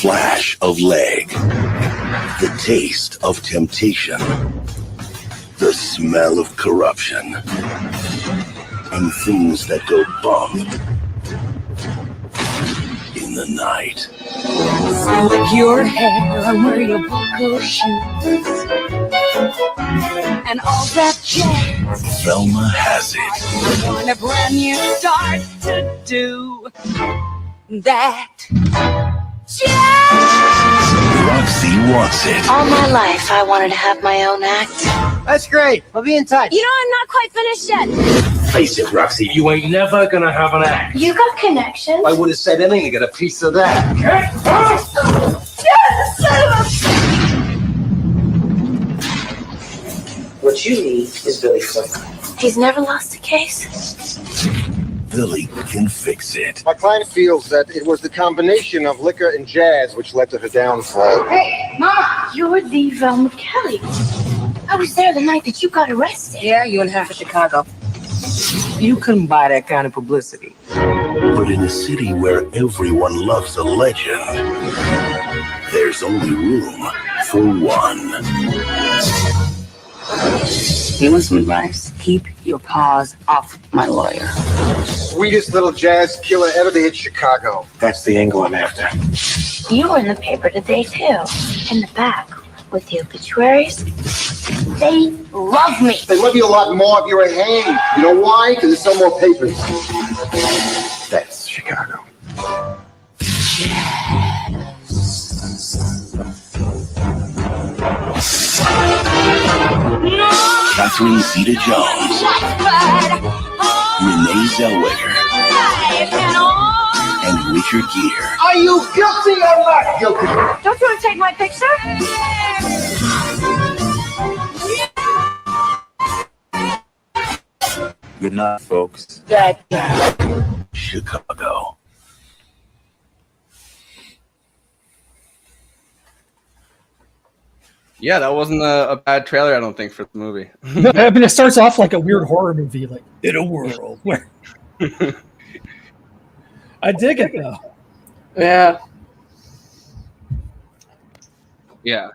Flash of leg, the taste of temptation, the smell of corruption, and things that go bump in the night. Slick your hair and wear your buckle shoes and all that jazz. Velma has it. I want a brand new start to do that. Roxy wants it. All my life, I wanted to have my own act. That's great. We'll be in touch. You know, I'm not quite finished yet. Face it, Roxy, you ain't never gonna have an act. You got connections? I would have said anything to get a piece of that. What you need is Billy Flynn. He's never lost a case. Billy can fix it. My client feels that it was the combination of liquor and jazz which led to her downfall. Hey, Mama, you're the Velma Kelly. I was there the night that you got arrested. Yeah, you and half of Chicago. You couldn't buy that kind of publicity. But in a city where everyone loves a legend, there's only room for one. You want some advice? Keep your paws off my lawyer. Sweetest little jazz killer ever to hit Chicago. That's the angle I'm after. You were in the paper today, too. In the back, with the obituaries. They love me. They love you a lot more if you're a hang. You know why? Because there's no more papers. That's Chicago. Catherine Zeta-Jones, Renee Zellweger, and Richard Gere. Are you guilty or not guilty? Don't you want to take my picture? Good night, folks. Chicago. Yeah, that wasn't a bad trailer, I don't think, for the movie. I mean, it starts off like a weird horror movie, like in a world where I dig it though. Yeah. Yeah.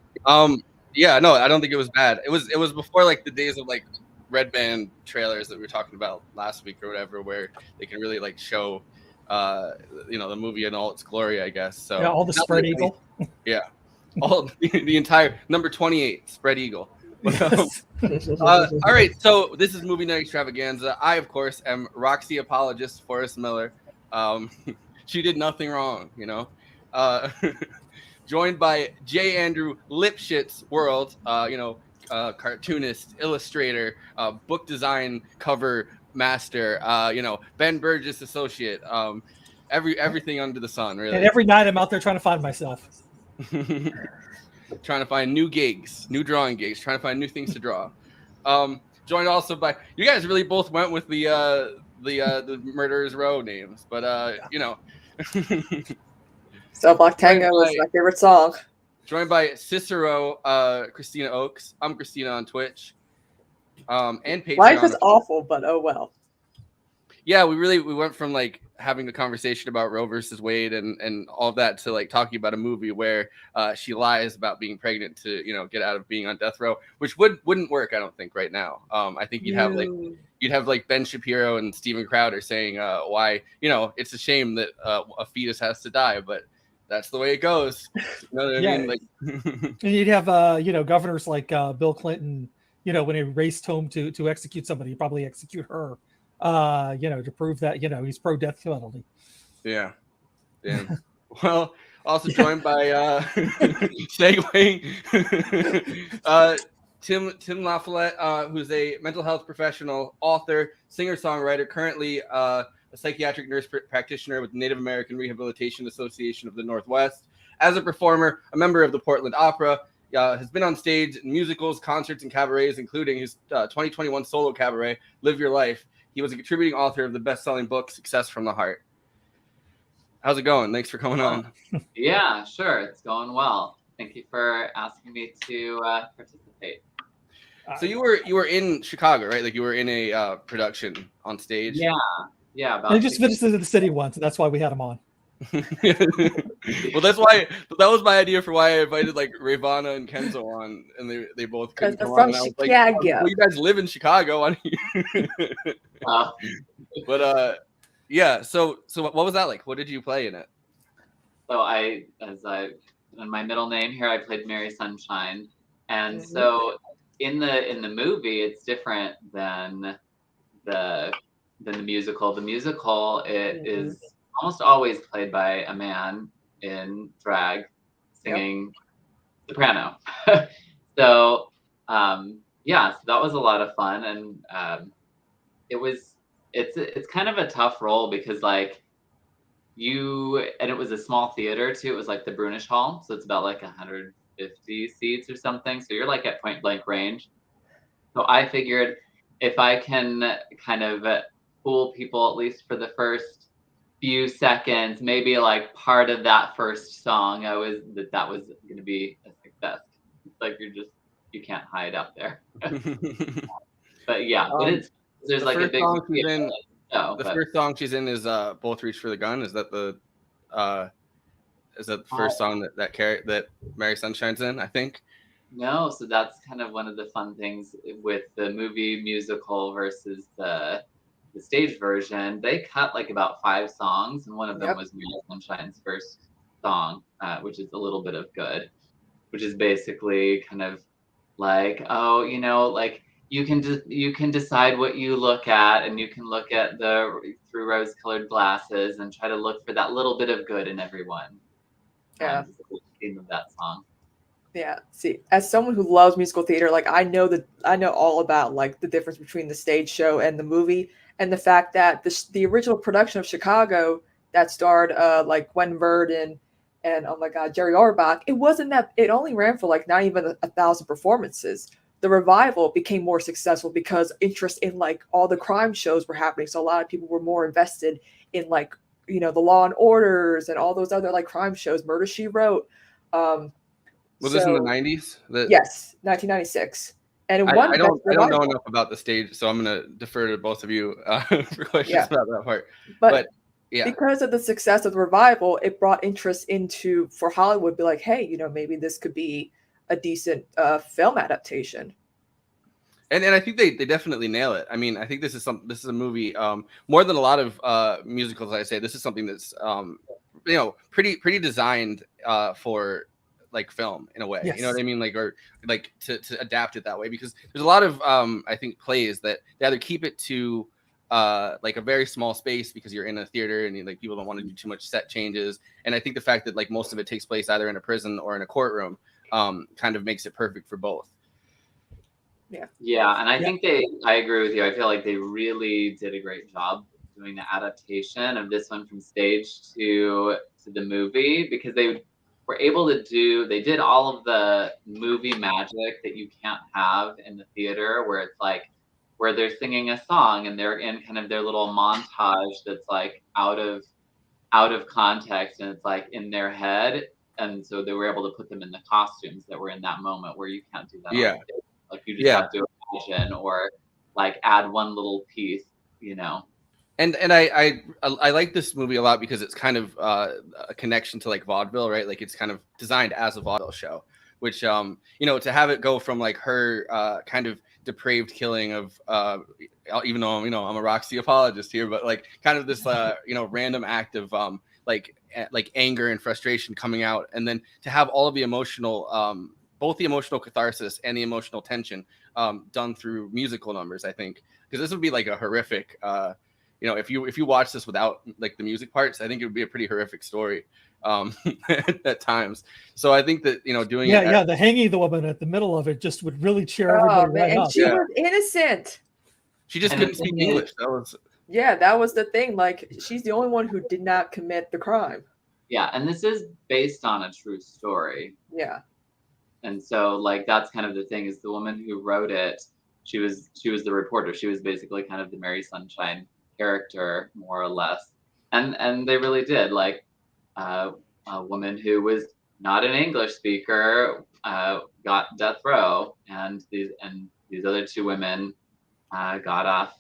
Yeah, no, I don't think it was bad. It was before like the days of like red band trailers that we were talking about last week or whatever, where they can really like show the movie in all its glory, I guess. So yeah, all the spread eagle. Yeah. All the entire number 28 spread eagle. All right, so this is Movie Night Extravaganza. I, of course, am Roxy apologist Forrest Miller. She did nothing wrong, you know. Joined by J. Andrew Lipschitz World, cartoonist, illustrator, book design, cover master, Ben Burgess associate, everything under the sun, really. And every night I'm out there trying to find myself. Trying to find new gigs, new drawing gigs, trying to find new things to draw. Joined also by, you guys really both went with the Murderers Row names, but Cell Block Tango was my favorite song. Joined by Cicero, Kristina Oakes. I'm Kristina on Twitch. and Patreon. Life is awful, but oh well. Yeah, we went from like having a conversation about Roe versus Wade and all of that to like talking about a movie where she lies about being pregnant to get out of being on death row, which wouldn't work, I don't think, right now. I think you'd have like Ben Shapiro and Steven Crowder saying why it's a shame that a fetus has to die, but that's the way it goes. You know what I mean? Like, and you'd have governors like Bill Clinton. When he raced home to execute somebody, he'd probably execute her. To prove that he's pro death penalty. Yeah. Damn. Well, also joined by segueing Tim LaFollette, who's a mental health professional, author, singer-songwriter, currently a psychiatric nurse practitioner with the Native American Rehabilitation Association of the Northwest. As a performer, a member of the Portland Opera, has been on stage in musicals, concerts, and cabarets, including his 2021 solo cabaret, Live Your Life. He was a contributing author of the best-selling book, Success from the Heart. How's it going? Thanks for coming on. Yeah, sure. It's going well. Thank you for asking me to participate. So you were in Chicago, right? Like you were in a production on stage? Yeah. They just visited the city once, and that's why we had him on. Well, that was my idea for why I invited like Ravana and Kenzo on, and they both couldn't come on. And I was like, well, you guys live in Chicago, why don't you? But yeah. So what was that like? What did you play in it? So in my middle name here, I played Mary Sunshine, and so in the movie, it's different than the musical. The musical is almost always played by a man in drag singing soprano. So so that was a lot of fun, and it's kind of a tough role because like it was a small theater too. It was like the Brunish Hall, so it's about like 150 seats or something. So you're like at point blank range. So I figured if I can kind of fool people at least for the first few seconds, maybe like part of that first song, that was going to be a success. Like you can't hide out there. But yeah, there's like a big first song she's in is Both Reach for the Gun. Is that the first song that Mary Sunshine's in, I think? No, so that's kind of one of the fun things with the movie musical versus the stage version. They cut like about 5 songs, and one of them was Mary Sunshine's first song, which is A Little Bit of Good, which is basically kind of like, like you can decide what you look at, and you can look at through rose-colored glasses and try to look for that little bit of good in everyone. Yeah. That's the theme of that song. Yeah. See, as someone who loves musical theater, like I know all about like the difference between the stage show and the movie, and the fact that the original production of Chicago that starred like Gwen Verdon and oh my God, Jerry Orbach, it only ran for like not even 1,000 performances. The revival became more successful because interest in like all the crime shows were happening. So a lot of people were more invested in like, the Law and Orders and all those other like crime shows, Murder, She Wrote. Was this in the 90s? Yes, 1996. And I don't know enough about the stage, so I'm going to defer to both of you for questions about that part. But yeah, because of the success of the revival, it brought interest for Hollywood. Be like, hey, maybe this could be a decent film adaptation. And I think they definitely nail it. I mean, I think this is a movie more than a lot of musicals. I say this is something that's pretty designed for like film in a way. Yes. You know what I mean? Like, or like to adapt it that way, because there's a lot of I think plays that they either keep it to like a very small space because you're in a theater and like people don't want to do too much set changes. And I think the fact that like most of it takes place either in a prison or in a courtroom kind of makes it perfect for both. Yeah, and I think I agree with you. I feel like they really did a great job doing the adaptation of this one from stage to the movie, because they were able to they did all of the movie magic that you can't have in the theater, where it's like where they're singing a song and they're in kind of their little montage that's like out of context, and it's like in their head, and so they were able to put them in the costumes that were in that moment, where you can't do that. Yeah. Like you just have to imagine or like add one little piece, And I like this movie a lot because it's kind of a connection to like vaudeville, right? Like it's kind of designed as a vaudeville show, which to have it go from like her kind of depraved killing of even though I'm a Roxy apologist here, but like kind of this random act of like anger and frustration coming out, and then to have all of the emotional both the emotional catharsis and the emotional tension done through musical numbers, I think, because this would be like a horrific if you watch this without like the music parts, I think it would be a pretty horrific story at times. So I think that doing the hanging the woman at the middle of it just would really cheer everybody right and up. she was innocent. She just couldn't speak English. That was the thing. Like, she's the only one who did not commit the crime. Yeah, and this is based on a true story. Yeah. And so, like, that's kind of the thing, is the woman who wrote it, she was the reporter. She was basically kind of the Mary Sunshine character, more or less. And they really did. Like, a woman who was not an English speaker got death row, and these other two women got off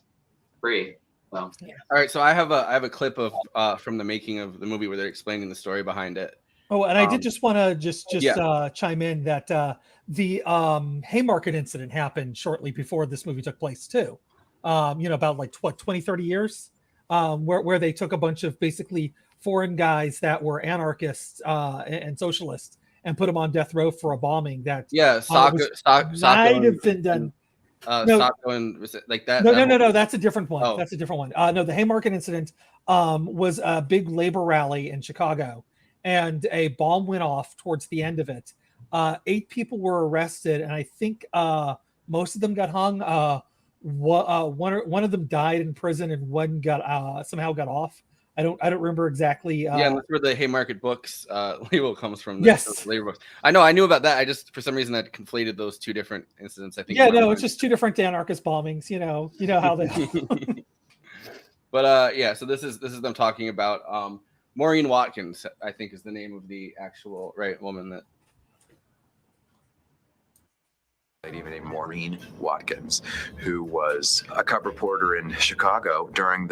free. So. All right, so I have a clip of from the making of the movie where they're explaining the story behind it. Oh, and I did just want to chime in that the Haymarket Incident happened shortly before this movie took place too. About like 20, 30 years, where they took a bunch of basically foreign guys that were anarchists and socialists and put them on death row for a bombing that might have been done. Sacco and was it like that? No, that's a different one. Oh. That's a different one. No, the Haymarket Incident was a big labor rally in Chicago, and a bomb went off towards the end of it. 8 people were arrested, and I think most of them got hung. One of them died in prison, and one got somehow got off. I don't remember exactly. And that's where the Haymarket books label comes from. Yes, labor books. I knew about that. I just for some reason I conflated those two different incidents. I think. Yeah, no, it's just 2 different anarchist bombings. You know how they. But so this is them talking about Maureen Watkins. I think is the name of the actual woman that. Lady named Maureen Watkins, who was a cub reporter in Chicago during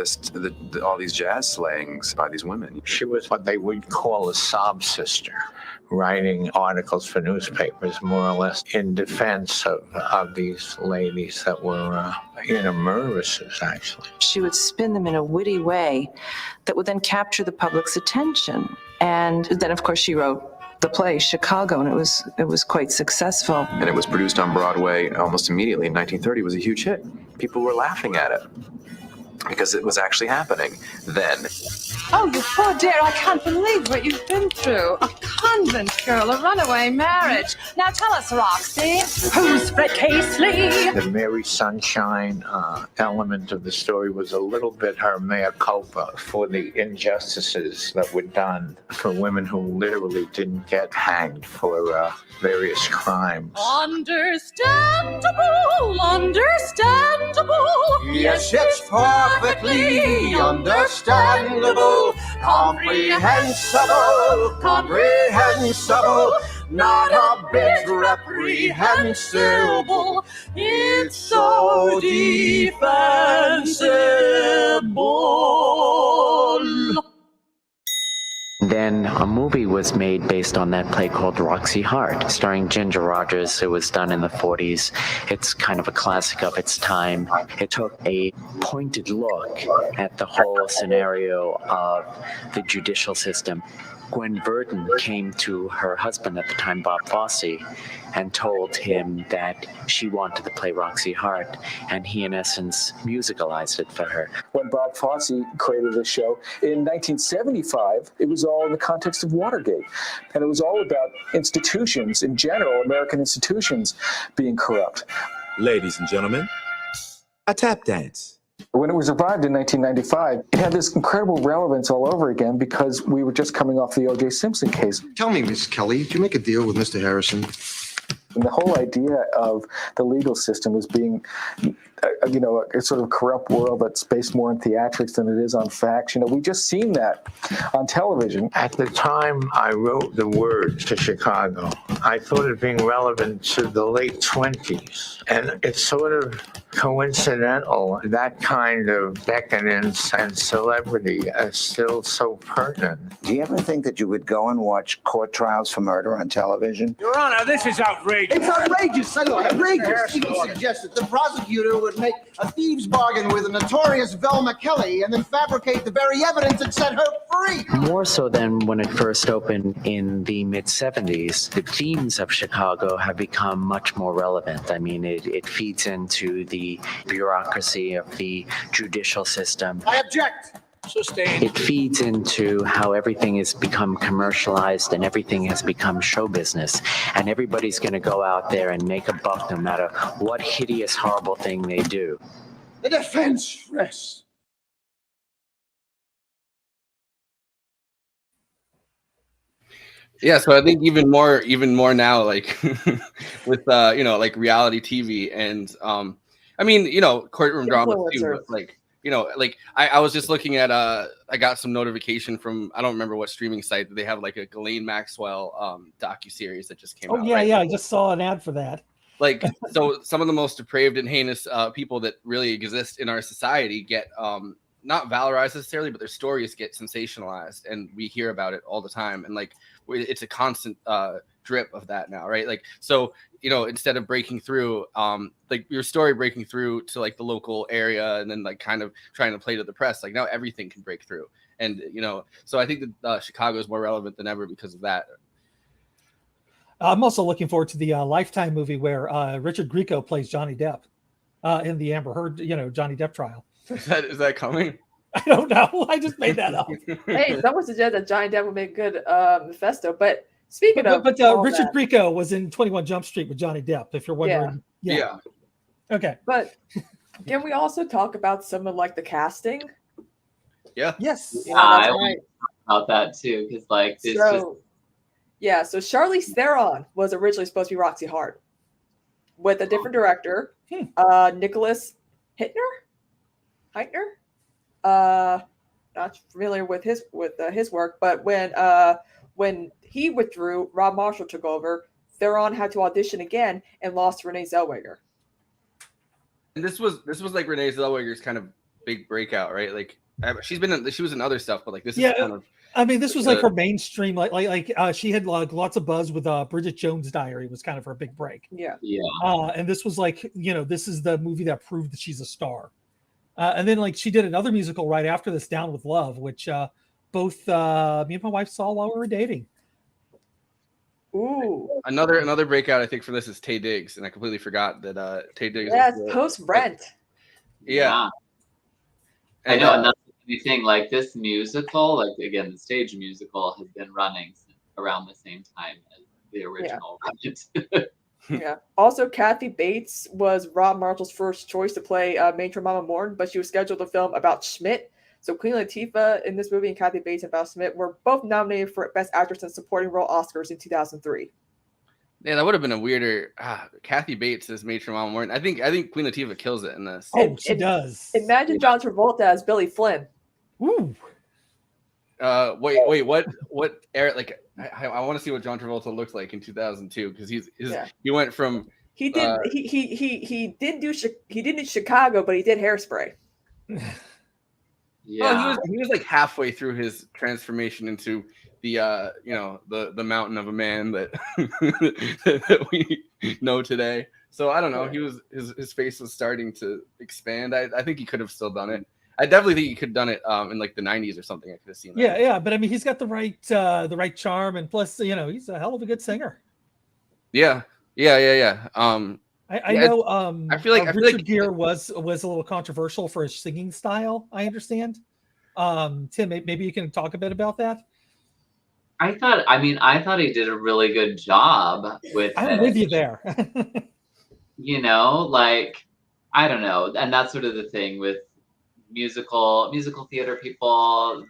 all these jazz slayings by these women. She was what they would call a sob sister, writing articles for newspapers, more or less, in defense of these ladies that were murderesses, actually. She would spin them in a witty way that would then capture the public's attention. And then, of course, she wrote the play Chicago, and it was quite successful. And it was produced on Broadway almost immediately in 1930. It was a huge hit. People were laughing at it because it was actually happening then. Oh, you poor dear, I can't believe what you've been through. A convent girl, a runaway marriage. Now tell us, Roxy, who's Fred Casely? The Mary Sunshine element of the story was a little bit her mea culpa for the injustices that were done for women who literally didn't get hanged for various crimes. Understandable. Yes, it's perfectly understandable, comprehensible, not a bit reprehensible. It's so defensible. Then a movie was made based on that play called Roxy Hart, starring Ginger Rogers. It was done in the 40s. It's kind of a classic of its time. It took a pointed look at the whole scenario of the judicial system. Gwen Verdon came to her husband at the time, Bob Fosse, and told him that she wanted to play Roxy Hart, and he, in essence, musicalized it for her. When Bob Fosse created the show in 1975, it was all in the context of Watergate, and it was all about institutions in general, American institutions, being corrupt. Ladies and gentlemen, a tap dance. When it was revived in 1995, it had this incredible relevance all over again because we were just coming off the O.J. Simpson case. Tell me, Miss Kelly, did you make a deal with Mr. Harrison? And the whole idea of the legal system was being a sort of corrupt world that's based more on theatrics than it is on facts. We just seen that on television. At the time I wrote the words to Chicago, I thought it being relevant to the late 20s. And it's sort of coincidental that kind of decadence and celebrity is still so pertinent. Do you ever think that you would go and watch court trials for murder on television? Your Honor, this is outrageous. It's outrageous. Outrageous. Even suggested the prosecutor would make a thieves' bargain with a notorious Velma Kelly and then fabricate the very evidence that set her free. More so than when it first opened in the mid-70s, the themes of Chicago have become much more relevant. I mean, it feeds into the bureaucracy of the judicial system. I object. Sustained. It feeds into how everything has become commercialized and everything has become show business. And everybody's going to go out there and make a buck no matter what hideous, horrible thing they do. The defense rests. Yeah, so I think even more now, like with like reality TV and I mean, courtroom drama too, but like I was just looking at I got some notification from I don't remember what streaming site that they have like a Ghislaine Maxwell docuseries that just came out. Yeah, I just saw an ad for that. Like, so some of the most depraved and heinous people that really exist in our society get not valorized necessarily, but their stories get sensationalized, and we hear about it all the time. And like, it's a constant drip of that now, right? Like, so instead of breaking through, like your story breaking through to like the local area, and then like kind of trying to play to the press, like now everything can break through. And so I think that Chicago is more relevant than ever because of that. I'm also looking forward to the Lifetime movie where Richard Grieco plays Johnny Depp in the Amber Heard, Johnny Depp trial. Is that coming? I don't know. I just made that up. Hey, someone suggested that Johnny Depp would make a good Mephisto. But speaking of, Richard Grieco was in 21 Jump Street with Johnny Depp. If you're wondering, yeah. Okay, but can we also talk about some of like the casting? Yeah. Yes. Yeah, I want to talk about that too, because like this. So Charlize Theron was originally supposed to be Roxy Hart with a different director, Nicholas Heitner. Not familiar with his work, but when he withdrew, Rob Marshall took over. Theron had to audition again and lost to Renee Zellweger. And this was like Renee Zellweger's kind of big breakout, right? Like she was in other stuff, but like this is kind of. I mean, this was like her mainstream, like she had like lots of buzz with Bridget Jones' Diary was kind of her big break. Yeah. And this was like, this is the movie that proved that she's a star. And then like she did another musical right after this, Down with Love, which both me and my wife saw while we were dating. Ooh. Another breakout I think for this is Taye Diggs, and I completely forgot that Taye Diggs. Yes, post Rent. Yeah. I know, and that's the thing. Like this musical, like again, the stage musical has been running around the same time as the original. Yeah. Also, Kathy Bates was Rob Marshall's first choice to play Major Mama Morton, but she was scheduled to film About Schmidt. So Queen Latifah in this movie and Kathy Bates and About Schmidt were both nominated for Best Actress and Supporting Role Oscars in 2003. Yeah, that would have been a weirder. Kathy Bates as Major Mama Morton. I think Queen Latifah kills it in this. Oh, she does. Imagine John Travolta as Billy Flynn. Ooh. Oh. Wait, what era? Like, I want to see what John Travolta looked like in 2002 because he went from he did do Chicago, but he did Hairspray. Yeah, he was like halfway through his transformation into the the mountain of a man that that we know today. So I don't know. He was his face was starting to expand. I think he could have still done it. I definitely think he could have done it in like the 90s or something. I could have seen that. Yeah, but I mean, he's got the right charm, and plus, he's a hell of a good singer. Yeah. I know. I feel like Richard Gere was a little controversial for his singing style. I understand. Tim, maybe you can talk a bit about that. I thought he did a really good job with it. I'm with you there. Like I don't know, and that's sort of the thing with musical theater people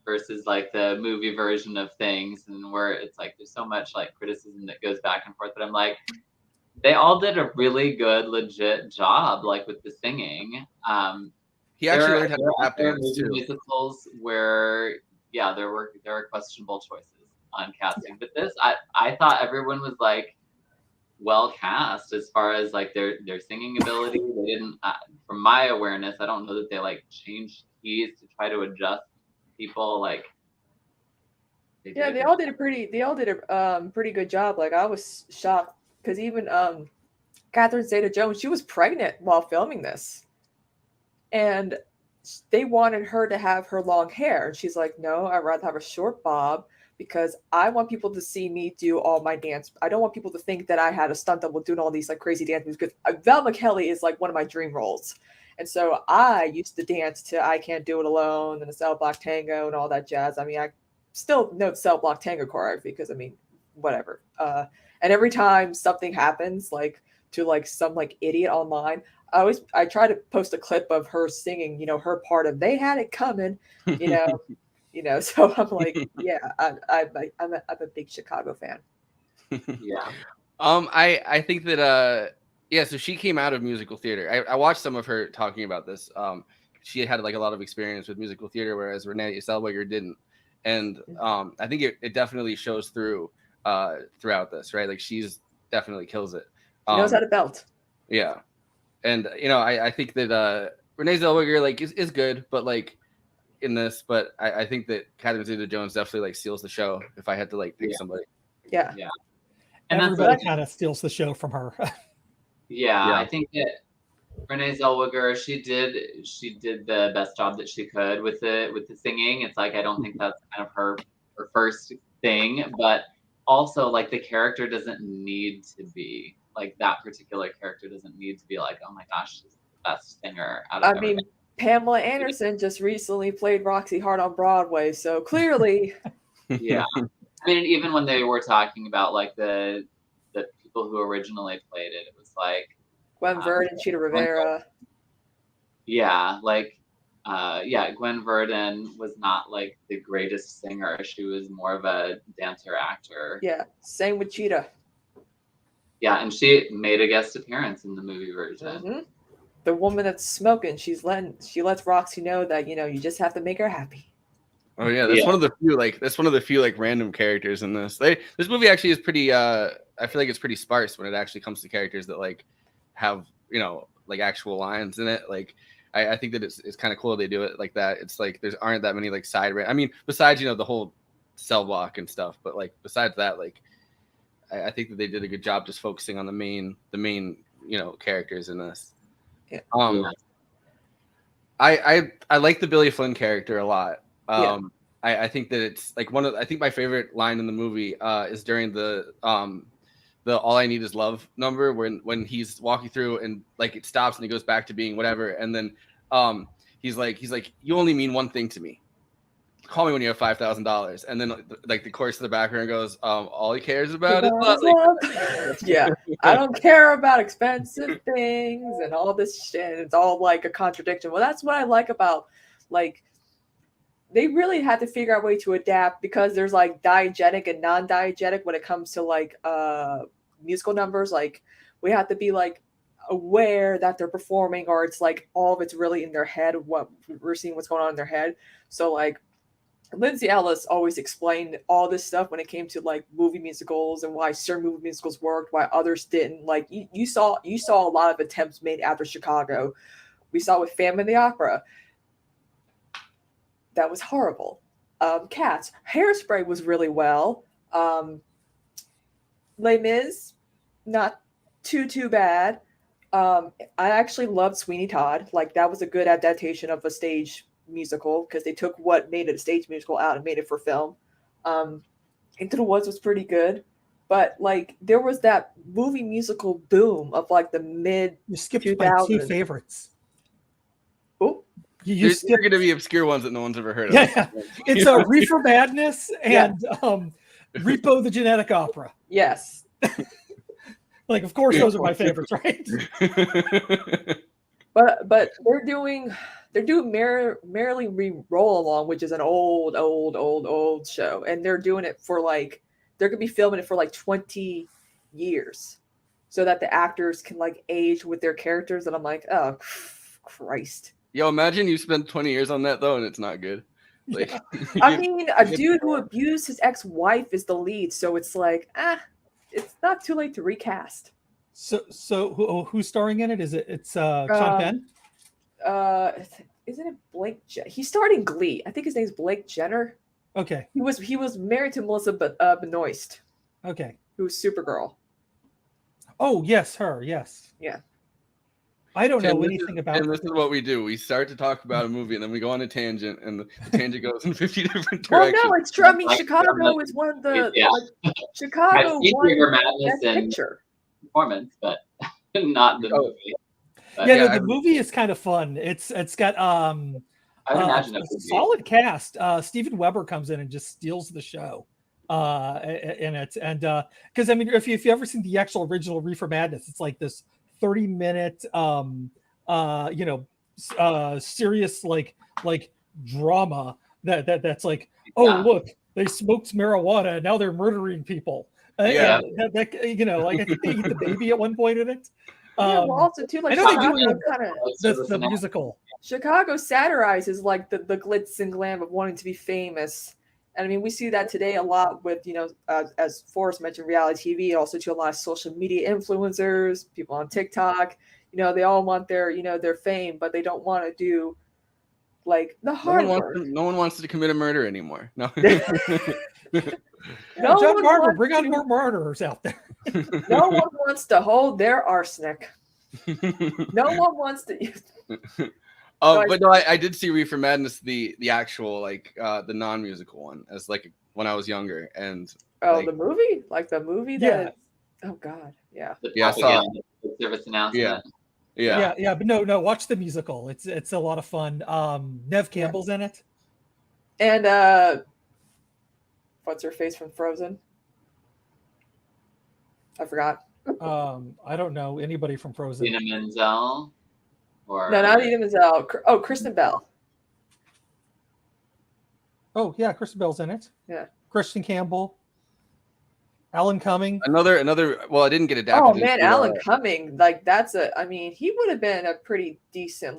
versus like the movie version of things, and where it's like there's so much like criticism that goes back and forth. But I'm like, they all did a really good, legit job, like with the singing. He actually learned how to tap there are dance too. musicals where, yeah, there were questionable choices on casting, but this, I thought everyone was like well cast as far as like their singing ability. They didn't, from my awareness, I don't know that they like changed keys to try to adjust people. Like, they all did a pretty good job. Like I was shocked because even Catherine Zeta-Jones, she was pregnant while filming this, and they wanted her to have her long hair, and she's like, "No, I'd rather have a short bob because I want people to see me do all my dance. I don't want people to think that I had a stunt double doing all these like crazy dance moves because Velma Kelly is like one of my dream roles." And so I used to dance to I Can't Do It Alone and the Cell Block Tango and all that jazz. I mean, I still know Cell Block Tango choreography because I mean, whatever. And every time something happens, like to like some like idiot online, I try to post a clip of her singing, you know, her part of "They Had It Coming," you know, So I'm like, yeah, I'm a big Chicago fan. Yeah. I think that yeah, so she came out of musical theater. I watched some of her talking about this. She had like a lot of experience with musical theater, whereas Renee Zellweger didn't. And I think it definitely shows through throughout this, right? Like she's definitely kills it. She knows how to belt. Yeah. And you know, I think that Renee Zellweger like is good, but like in this, but I think that Catherine Zeta-Jones definitely like steals the show if I had to like pick somebody. Yeah. Yeah. And everybody kind of steals the show from her. Yeah, I think that Renee Zellweger, she did the best job that she could with the singing. It's like I don't think that's kind of her first thing, but also like the character doesn't need to be like that particular character doesn't need to be like, oh my gosh, she's the best singer out of everything. mean, Pamela Anderson just recently played Roxy Hart on Broadway, so clearly. Yeah. I mean, even when they were talking about like the people who originally played it, it was like Gwen Verdon, Cheetah Rivera. Yeah, like Gwen Verdon was not like the greatest singer. She was more of a dancer actor. Yeah, same with Cheetah. Yeah, and she made a guest appearance in the movie version. Mm-hmm. The woman that's smoking, she lets Roxy know that, you know, you just have to make her happy. Oh yeah, that's one of the few like random characters in this. This movie actually is pretty I feel like it's pretty sparse when it actually comes to characters that like have, you know, like actual lines in it. Like I think that it's kind of cool they do it like that. It's like aren't that many like side. I mean, besides, you know, the whole cell block and stuff, but like besides that, like I think that they did a good job just focusing on the main you know characters in this. Yeah. I like the Billy Flynn character a lot. I think that it's like I think my favorite line in the movie is during the All I Need Is Love number when he's walking through and like it stops and he goes back to being whatever, and then he's like you only mean one thing to me. Call me when you have $5,000, and then like the chorus in the background goes, all he cares about is love. Yeah, I don't care about expensive things and all this shit. It's all like a contradiction. Well, that's what I like about like they really had to figure out a way to adapt because there's like diegetic and non-diegetic when it comes to like musical numbers. Like we have to be like aware that they're performing, or it's like all of it's really in their head. What we're seeing, what's going on in their head. So like. Lindsay Ellis always explained all this stuff when it came to like movie musicals and why certain movie musicals worked, why others didn't. Like you saw a lot of attempts made after Chicago. We saw with Phantom of the Opera. That was horrible. Cats. Hairspray was really well. Les Mis, not too bad. I actually loved Sweeney Todd. Like that was a good adaptation of a stage musical because they took what made it a stage musical out and made it for film. Into the Woods was pretty good, but like there was that movie musical boom of like the mid 2000s. You skipped my two favorites. Oh, You're going to be obscure ones that no one's ever heard of. Yeah. It's a Reefer Madness and Repo the Genetic Opera. Yes. Like, of course, those are my favorites, right? But they're doing Merrily We Roll Along, which is an old show, and they're doing it for like they're gonna be filming it for like 20 years. so that the actors can like age with their characters. And I'm like, oh Christ. Yo, imagine you spend 20 years on that though, and it's not good. Like, I mean, a dude who abused his ex-wife is the lead, so it's like, it's not too late to recast. So who's starring in it? It's Sean Penn? Isn't it Blake? He's starring Glee. I think his name's Blake Jenner. Okay. He was married to Melissa Benoist. Okay. Who was Supergirl. Oh yes, her. Yes. Yeah. I don't Tim, know anything about. And this is what we do: we start to talk about a movie, and then we go on a tangent, and the tangent goes in 50 different Well, directions. no, it's true. I mean, Chicago is one of the Chicago won Best Picture performance, but not the movie. But, The movie is kind of fun. It's got I would imagine a solid cast. Steven Weber comes in and just steals the show in it, and because I mean, if you ever seen the actual original Reefer Madness, it's like this 30-minute serious like drama that's like, oh look, they smoked marijuana and now they're murdering people. Like I think they eat the baby at one point in it. Well, also too, like I know Chicago they do kind of the musical. Chicago satirizes like the glitz and glam of wanting to be famous. And I mean, we see that today a lot with, as Forrest mentioned, reality TV, and also to a lot of social media influencers, people on TikTok. They all want their fame, but they don't want to do like the hard work. No one wants to commit a murder anymore. No. John Carver, bring on more murderers out there. No one wants to hold their arsenic. No one wants to. But no, I did see Reefer Madness, the actual the non-musical one, as when I was younger, and the movie, the movie that. Oh God, yeah. I saw the service announcement. Yeah, but no, watch the musical. It's a lot of fun. Nev Campbell's in it, and what's her face from Frozen? I forgot. I don't know anybody from Frozen. Idina Menzel. No, not Idina Menzel. Oh, Kristen Bell. Oh yeah, Kristen Bell's in it. Yeah. Christian Campbell. Alan Cumming. Another. Well, I didn't get adapted. Oh man, Alan Cumming. I mean, he would have been a pretty decent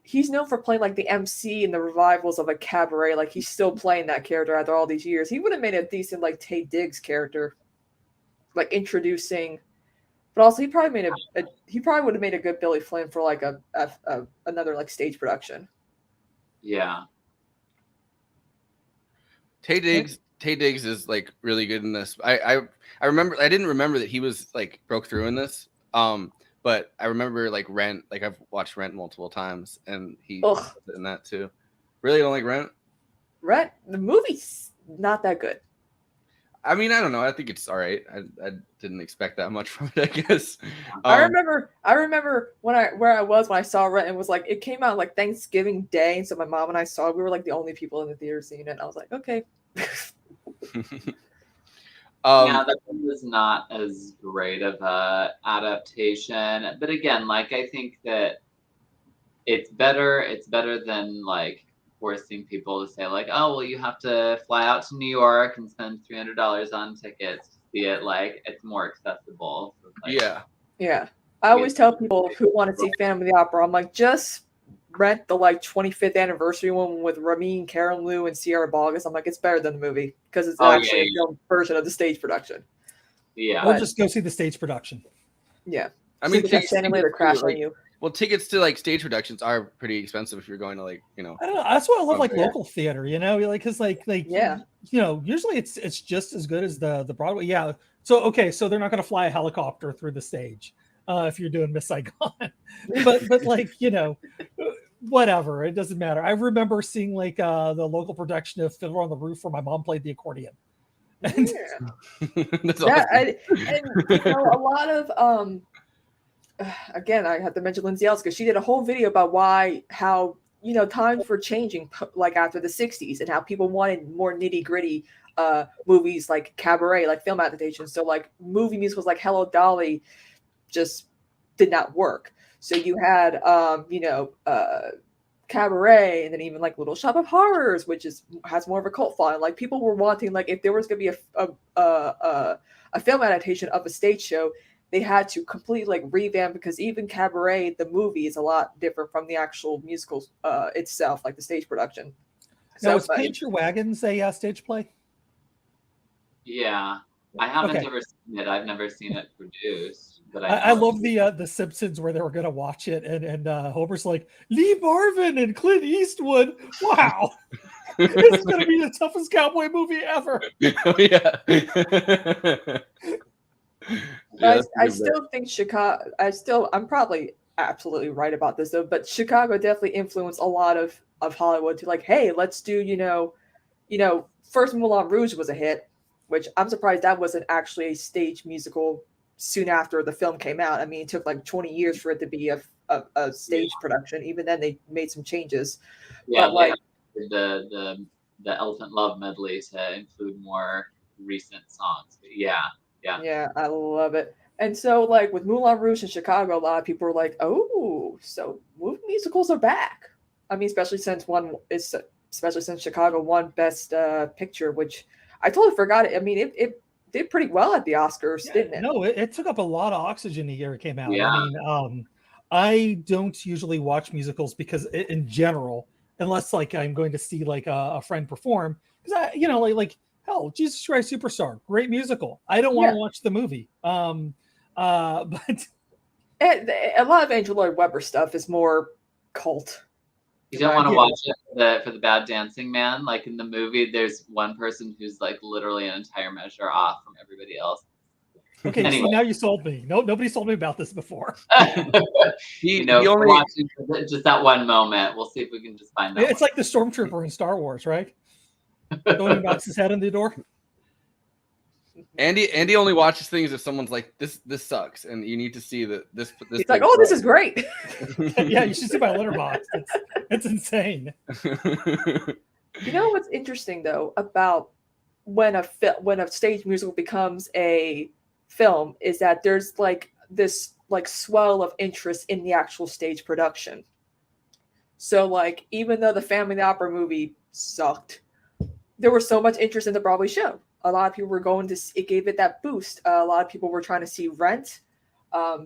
he's known for playing the MC in the revivals of a cabaret. He's still playing that character after all these years. He would have made a decent Taye Diggs character, introducing. But also, he probably would have made a good Billy Flynn for another stage production. Yeah. Taye Diggs is really good in this. I remember, I didn't remember that he was broke through in this. But I remember Rent. I've watched Rent multiple times, and he was in that too. Really don't like Rent? Rent, the movie's not that good. I mean, I don't know. I think it's all right. I didn't expect that much from it, I guess. I remember where I was when I saw Rent, and it was it came out Thanksgiving Day, and so my mom and I saw it. We were the only people in the theater seeing it. And I was like, okay. That one was not as great of a adaptation, but again, I think that it's better than forcing people to say oh well, you have to fly out to New York and spend $300 on tickets to see it. It's more accessible. Yeah. I always tell people who want to see Phantom of the Opera, I'm just rent the 25th anniversary one with Ramin Karimloo and Sierra Boggess. I'm it's better than the movie because it's actually a film version of the stage production. Yeah, or just go see the stage production. Yeah, I mean, standing later crash on you. Well, tickets to stage productions are pretty expensive if you're going to I don't know. That's why I love local theater. Because usually it's just as good as the Broadway. Yeah. So they're not going to fly a helicopter through the stage if you're doing Miss Saigon, but whatever, it doesn't matter. I remember seeing the local production of Fiddler on the Roof where my mom played the accordion. And that's awesome. A lot of again, I have to mention Lindsay Ellis because she did a whole video about how times were changing after the 60s and how people wanted more nitty-gritty movies like cabaret, film adaptations. So movie musicals like Hello Dolly just did not work. So you had Cabaret, and then even like Little Shop of Horrors, which has more of a cult following. Like people were wanting, like if there was going to be a film adaptation of a stage show, they had to completely like revamp, because even Cabaret, the movie, is a lot different from the actual musical itself, like the stage production. Now, is Paint Your Wagons a stage play? Yeah, I haven't Okay. ever seen it. I've never seen it produced, but I love the Simpsons where they were going to watch it, and Homer's like, Lee Marvin and Clint Eastwood. Wow, it's going to be the toughest cowboy movie ever. I still think Chicago. I'm probably absolutely right about this though, but Chicago definitely influenced a lot of Hollywood to like, hey, let's do first Moulin Rouge was a hit, which I'm surprised that wasn't actually a stage musical soon after the film came out. I mean, it took like 20 years for it to be a stage production. Even then, they made some changes. Yeah, but like the Elephant Love medley to include more recent songs. But yeah, I love it. And so, like with Moulin Rouge in Chicago, a lot of people were like, "Oh, so movie musicals are back." I mean, especially since Chicago won Best Picture, which I totally forgot it. I mean, it did pretty well at the Oscars, didn't it? No, it took up a lot of oxygen the year it came out. Yeah. I mean, I don't usually watch musicals because, in general, unless like I'm going to see like a friend perform, because like hell, Jesus Christ Superstar, great musical. I don't want to watch the movie. But a lot of Andrew Lloyd Webber stuff is more cult. You don't want to watch it for the bad dancing man. Like in the movie, there's one person who's like literally an entire measure off from everybody else. Okay, anyway. See, now you sold me. No, nobody sold me about this before. Watching just that one moment. We'll see if we can just find that. It's like the stormtrooper in Star Wars, right? Going and knocks his head on the door. Andy only watches things if someone's like, this sucks, and you need to see that this. He's like, oh, this is great. Yeah, you should see my letterbox. It's insane. You know what's interesting though about when a stage musical becomes a film is that there's like this like swell of interest in the actual stage production. So like even though the Phantom of the Opera movie sucked, there was so much interest in the Broadway show. A lot of people were going to see, it gave it that boost. A lot of people were trying to see Rent. I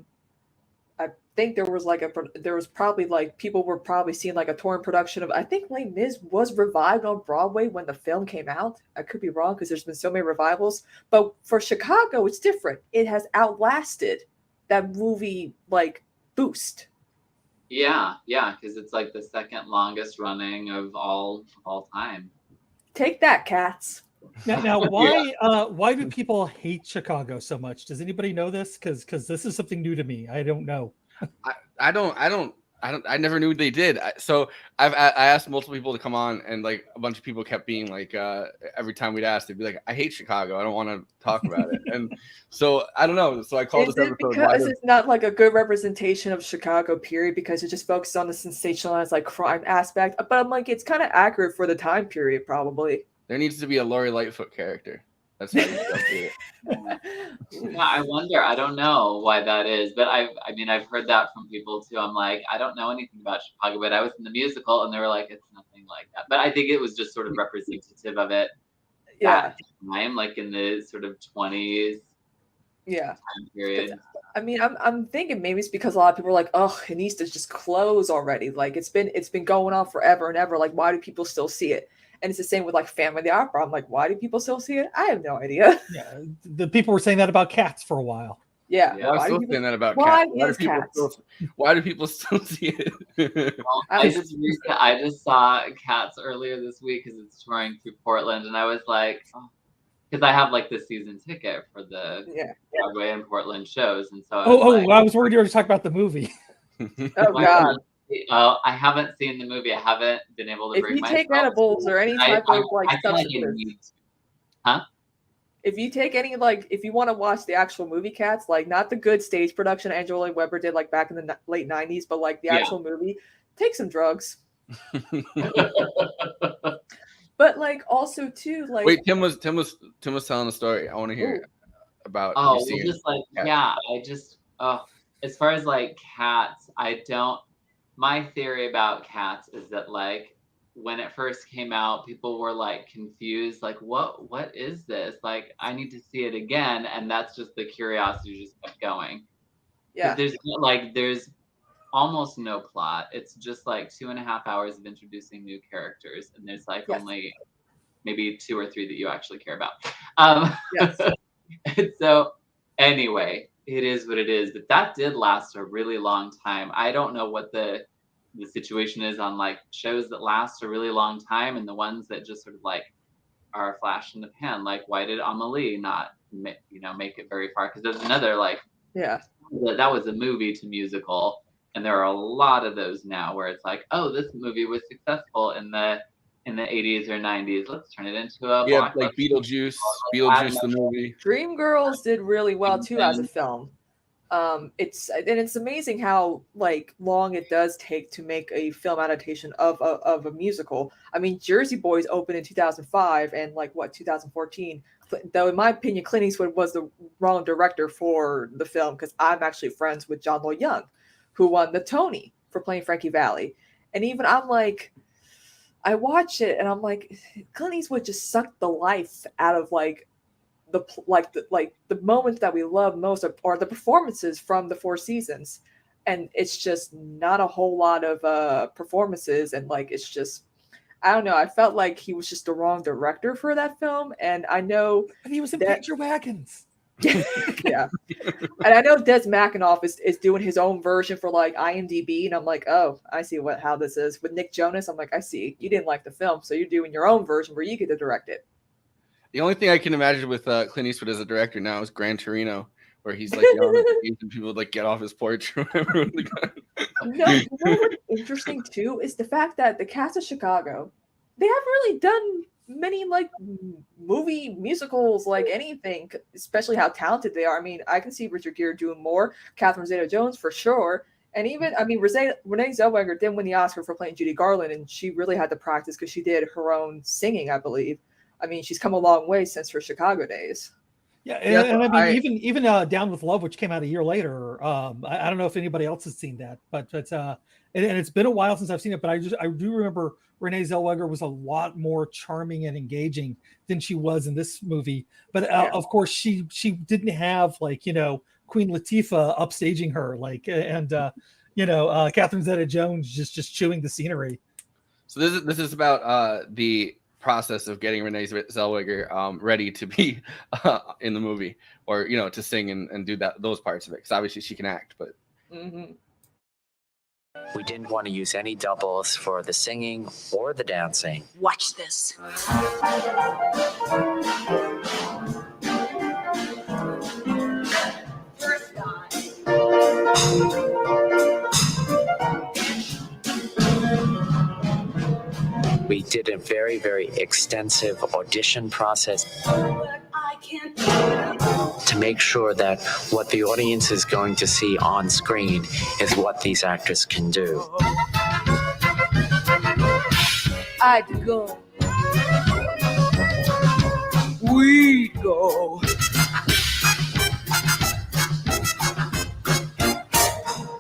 think there was probably like people were probably seeing like a torn production of, I think Les Mis was revived on Broadway when the film came out. I could be wrong because there's been so many revivals, but for Chicago, it's different. It has outlasted that movie like boost. Yeah, because it's like the second longest running of all time. Take that, Cats. Now, why do people hate Chicago so much? Does anybody know this? Because this is something new to me. I don't know. I never knew they did. So I asked multiple people to come on, and like a bunch of people kept being like, every time we'd ask, they'd be like, "I hate Chicago. I don't want to talk about it." And so I don't know. So I called this episode. Because it's not like a good representation of Chicago, period. Because it just focuses on the sensationalized like crime aspect. But I'm like, it's kind of accurate for the time period, probably. There needs to be a Lori Lightfoot character. That's how you do it. Yeah, I wonder. I don't know why that is, but I've heard that from people too. I'm like, I don't know anything about Chicago, but I was in the musical, and they were like, it's nothing like that. But I think it was just sort of representative of it. At the time, like in the sort of 20s. Yeah. Time period. I mean, I'm thinking maybe it's because a lot of people are like, oh, it needs to just close already. Like it's been going on forever and ever. Like, why do people still see it? And it's the same with like Phantom of the Opera. I'm like, why do people still see it? I have no idea. Yeah, the people were saying that about Cats for a while. Yeah, I'm still saying that about Cats. Why do people still see it? Well, I just saw Cats earlier this week because it's touring through Portland, and I was like, because I have like the season ticket for the Broadway and Portland shows, and so I was worried you were talking about the movie. Oh God. I haven't seen the movie. I haven't been able to bring myself. If you take edibles or any type of like substances, huh? If you take any if you want to watch the actual movie Cats, like not the good stage production Andrew Lloyd Webber did like back in the late 90s, but like the actual movie, take some drugs. But like also too like wait, Tim was telling a story. I want to hear about. As far as like Cats, I don't. my theory about Cats is that like when it first came out, people were like confused, like what is this? Like I need to see it again, and that's just the curiosity just kept going. Yeah. There's almost no plot. It's just like 2.5 hours of introducing new characters, and there's like only maybe 2 or 3 that you actually care about. Yes. And so anyway, it is what it is. But that did last a really long time. I don't know what the situation is on like shows that last a really long time and the ones that just sort of like are a flash in the pan. Like why did Amelie not make it very far? Because there's another like that was a movie to musical, and there are a lot of those now where it's like, oh, this movie was successful in the 80s or 90s. Let's turn it into a like Beetlejuice the movie. Dreamgirls did really well too as a film. It's amazing how like long it does take to make a film adaptation of a musical. I mean, Jersey Boys opened in 2005, and like 2014. Though in my opinion, Clint Eastwood was the wrong director for the film, because I'm actually friends with John Lloyd Young, who won the Tony for playing Frankie Valli. And even I'm like, I watched it and I'm like, Clint Eastwood just sucked the life out of like the moments that we love most are the performances from the Four Seasons, and it's just not a whole lot of performances, and like it's just, I don't know, I felt like he was just the wrong director for that film. And I know and he was in Picture Wagons. Yeah. And I know Des McAnuff is doing his own version for like IMDb, and I'm like, oh, I see how this is. With Nick Jonas, I'm like, I see, you didn't like the film, so you're doing your own version where you get to direct it. The only thing I can imagine with Clint Eastwood as a director now is Gran Torino, where he's like yelling at the games and people would like get off his porch or whatever. You know what's interesting too is the fact that the cast of Chicago, they haven't really done many like movie musicals, like anything, especially how talented they are. I mean, I can see Richard Gere doing more, Catherine Zeta-Jones for sure. And even, I mean, Renee Zellweger did win the Oscar for playing Judy Garland, and she really had to practice because she did her own singing, I believe. I mean, she's come a long way since her Chicago days. Yeah, and I mean, even Down with Love, which came out a year later. I don't know if anybody else has seen that, but it's and it's been a while since I've seen it. But I do remember Renee Zellweger was a lot more charming and engaging than she was in this movie. But of course, she didn't have like Queen Latifah upstaging her, like and Catherine Zeta-Jones just chewing the scenery. So this is about the process of getting Renee Zellweger ready to be in the movie, or to sing and do those parts of it, because obviously she can act, but we didn't want to use any doubles for the singing or the dancing. Watch this. We did a very, very extensive audition process to make sure that what the audience is going to see on screen is what these actors can do. I'd go. We go.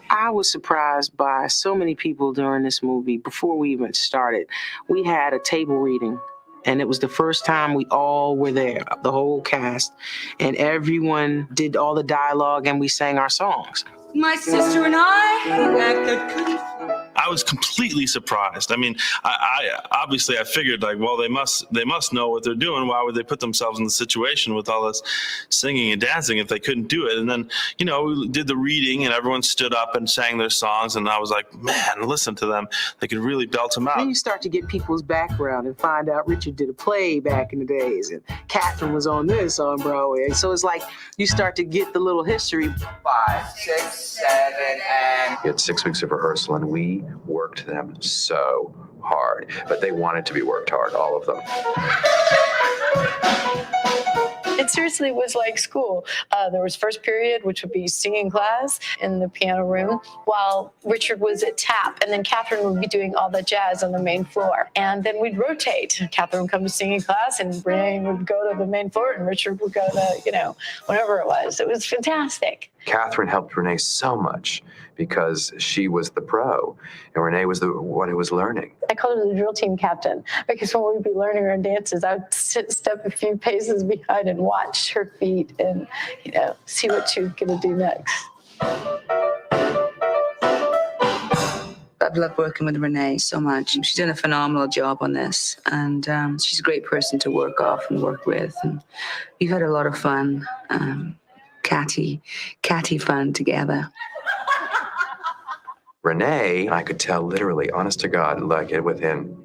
I was surprised by so many people during this movie. Before we even started, we had a table reading, and it was the first time we all were there, the whole cast, and everyone did all the dialogue and we sang our songs. My sister and I acted I was completely surprised. I mean, I obviously I figured like, well, they must know what they're doing. Why would they put themselves in the situation with all this singing and dancing if they couldn't do it? And then, we did the reading and everyone stood up and sang their songs. And I was like, man, listen to them. They could really belt them out. Then you start to get people's background and find out Richard did a play back in the days and Catherine was on this on Broadway. So it's like you start to get the little history. 5, 6, 7, and... We had 6 weeks of rehearsal and we worked them so hard, but they wanted to be worked hard, all of them. It seriously was like school. There was first period, which would be singing class in the piano room, while Richard was at tap, and then Catherine would be doing all the jazz on the main floor. And then we'd rotate. Catherine would come to singing class, and Renee would go to the main floor, and Richard would go to, whatever it was. It was fantastic. Catherine helped Renee so much because she was the pro and Renee was the one who was learning. I called her the drill team captain because when we'd be learning our dances, I would step a few paces behind and watch her feet and, see what she was going to do next. I've loved working with Renee so much. She's done a phenomenal job on this, and she's a great person to work off and work with. And we've had a lot of fun, catty fun together. Renee, I could tell literally, honest to God, like within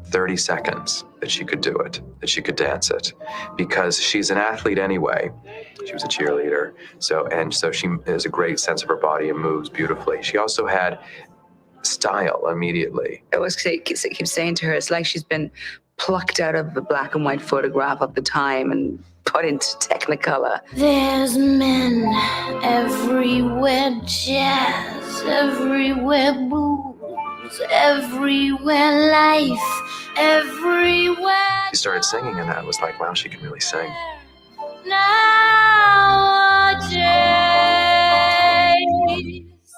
30 seconds that she could do it, that she could dance it, because she's an athlete anyway. She was a cheerleader, so she has a great sense of her body and moves beautifully. She also had style immediately. I always keep saying to her, it's like she's been plucked out of the black and white photograph of the time and put into Technicolor. There's men everywhere, jazz everywhere, booze everywhere, life everywhere. She started singing, and that was like, wow, she can really sing.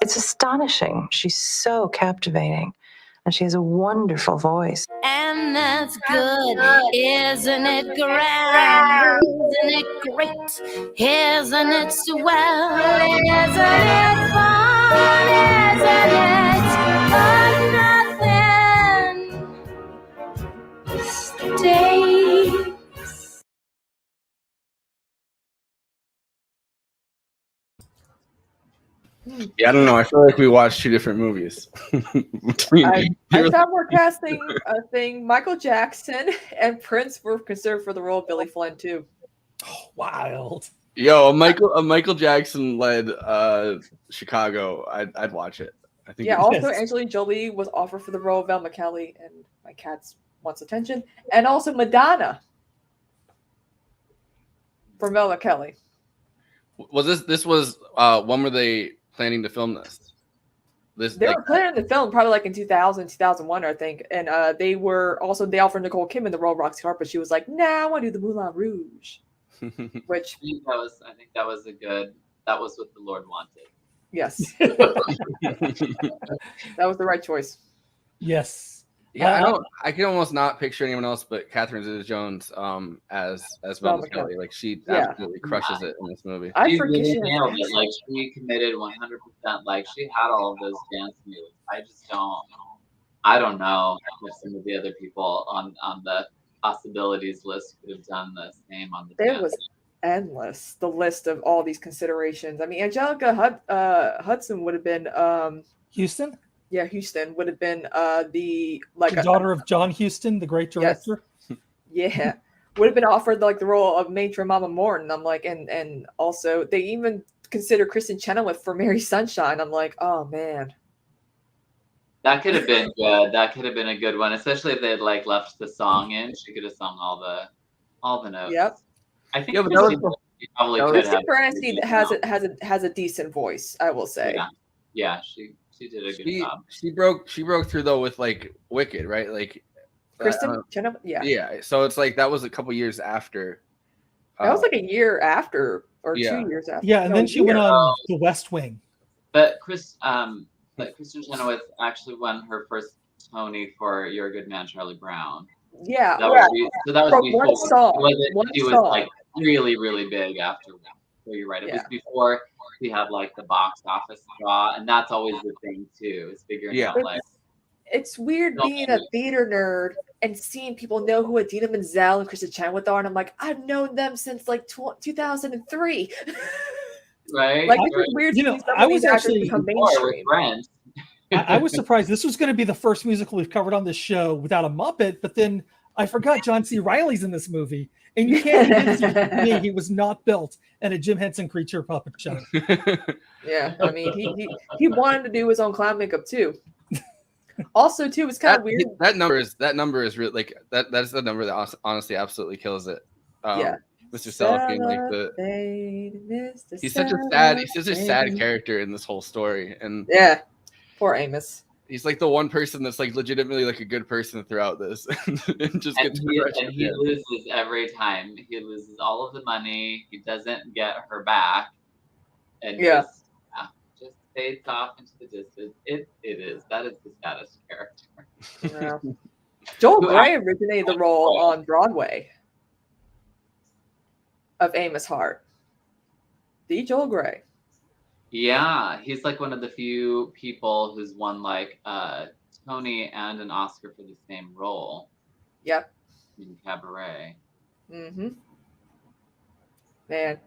It's astonishing. She's so captivating, and she has a wonderful voice. And that's good, isn't it grand? Isn't it great? Isn't it swell? Isn't it fun? Isn't it fun? Nothing stays. Yeah, I don't know. I feel like we watched two different movies. I thought we're casting a thing. Michael Jackson and Prince were considered for the role of Billy Flynn too. Wild. Yo, a Michael Jackson led Chicago. I'd watch it. I think. Yeah. Also, Angelina Jolie was offered for the role of Velma Kelly, and my cat wants attention. And also Madonna for Velma Kelly. Was this was when were they planning to film this? They were planning to film probably like in 2000, 2001, I think. And they offered Nicole Kidman the role of Roxy Hart, but she was like, nah, I want to do the Moulin Rouge. Which I think that was what the Lord wanted. Yes. That was the right choice. Yes. Yeah, I can almost not picture anyone else but Catherine Zeta-Jones as Velma Kelly. Like she absolutely crushes it in this movie. She really nailed it. Like she committed 100%. Like she had all of those dance moves. I don't know if some of the other people on the possibilities list could have done the same on the There was endless, the list of all these considerations. I mean, Angelica Hudson would have been Houston? Yeah, Houston would have been the daughter of John Huston, the great director. Yes. Yeah. Would have been offered like the role of Matron Mama Morton. I'm like, and also they even consider Kristen Chenoweth for Mary Sunshine. I'm like, oh man. That could have been good. That could have been a good one, especially if they had like left the song in. She could have sung all the notes. Yep. I think Kristen Baranski has a decent voice, I will say. Yeah, she did a good job. She broke through though with like Wicked, right? Like Kristen Chenoweth, yeah. Yeah, so it's like that was a couple years after. That was like a year after or 2 years after. Yeah, and then she went on The West Wing. But Kristen Chenoweth actually won her first Tony for You're a Good Man, Charlie Brown. Yeah. That was before. One song. She was like really, really big after. So you're right. It was before we had like the box office draw, and that's always the thing too. Is figuring out like. It's weird being a theater nerd and seeing people know who Idina Menzel and Kristen Chenoweth are, and I'm like, I've known them since like 2003. Right. Like it's weird. I was actually become mainstream. I was surprised. This was going to be the first musical we've covered on this show without a Muppet, but then I forgot John C. Reilly's in this movie, and you can't convince me he was not built in a Jim Henson Creature puppet show. Yeah, I mean, he wanted to do his own clown makeup too. Also, too, it's kind of weird. That number is really like that's the number that honestly absolutely kills it. Yeah. Mr. Self being like he's such a sad character in this whole story, and yeah, poor Amos. He's like the one person that's like legitimately like a good person throughout this, and he loses every time. He loses all of the money. He doesn't get her back, and Yeah. just fades off into the distance. That is the saddest character. Yeah. Joel Who Grey originated the role on Broadway of Amos Hart. The Joel Grey. Yeah, he's like one of the few people who's won like Tony and an Oscar for the same role. Yep. In Cabaret. Mm-hmm. Man,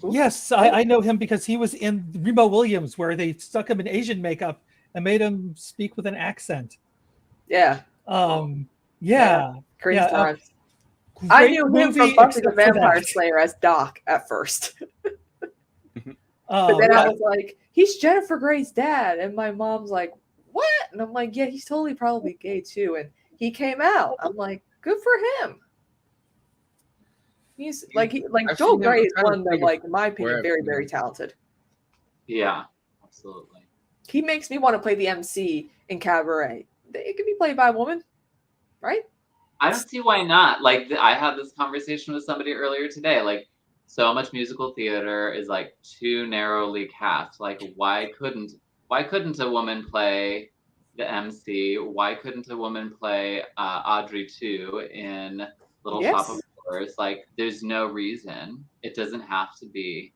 Yes, I know him because he was in Remo Williams, where they stuck him in Asian makeup and made him speak with an accent. Yeah. Yeah. Crazy Yeah, times. I great knew him movie, from Buffy the except for Vampire that. Slayer as Doc at first. But then I was like, he's Jennifer Grey's dad. And my mom's like, what? And I'm like, yeah, he's totally probably gay too. And he came out. I'm like, good for him. He's like I've Joel seen him. Grey is I'm trying to one that, think of like, in my opinion, where I've very, seen very him. talented. Yeah, absolutely. He makes me want to play the MC in Cabaret. It could be played by a woman, right? I don't see why not. Like I had this conversation with somebody earlier today. Like so much musical theater is like too narrowly cast. Like why couldn't a woman play the MC? Why couldn't a woman play Audrey too in Little Shop of Horrors? Like there's no reason. It doesn't have to be,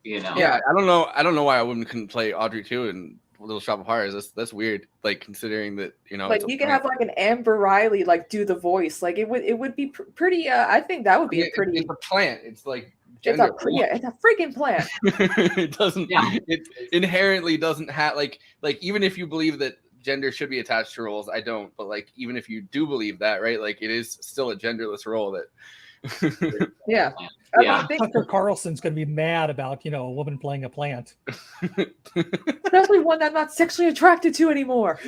you know. Yeah, I don't know why a woman couldn't play Audrey too in Little Shop of Horrors. That's weird. Like considering that, you know, Like it's a you can plant. have like an Amber Riley like do the voice. Like it would be pretty. I think that would be a pretty. It's a plant. It's like It's gender. it's a freaking plant. It doesn't. Yeah. It inherently doesn't have like even if you believe that gender should be attached to roles, I don't. But like even if you do believe that, right? Like it is still a genderless role that. Yeah. I think Tucker Carlson's going to be mad about, a woman playing a plant. Especially one that I'm not sexually attracted to anymore.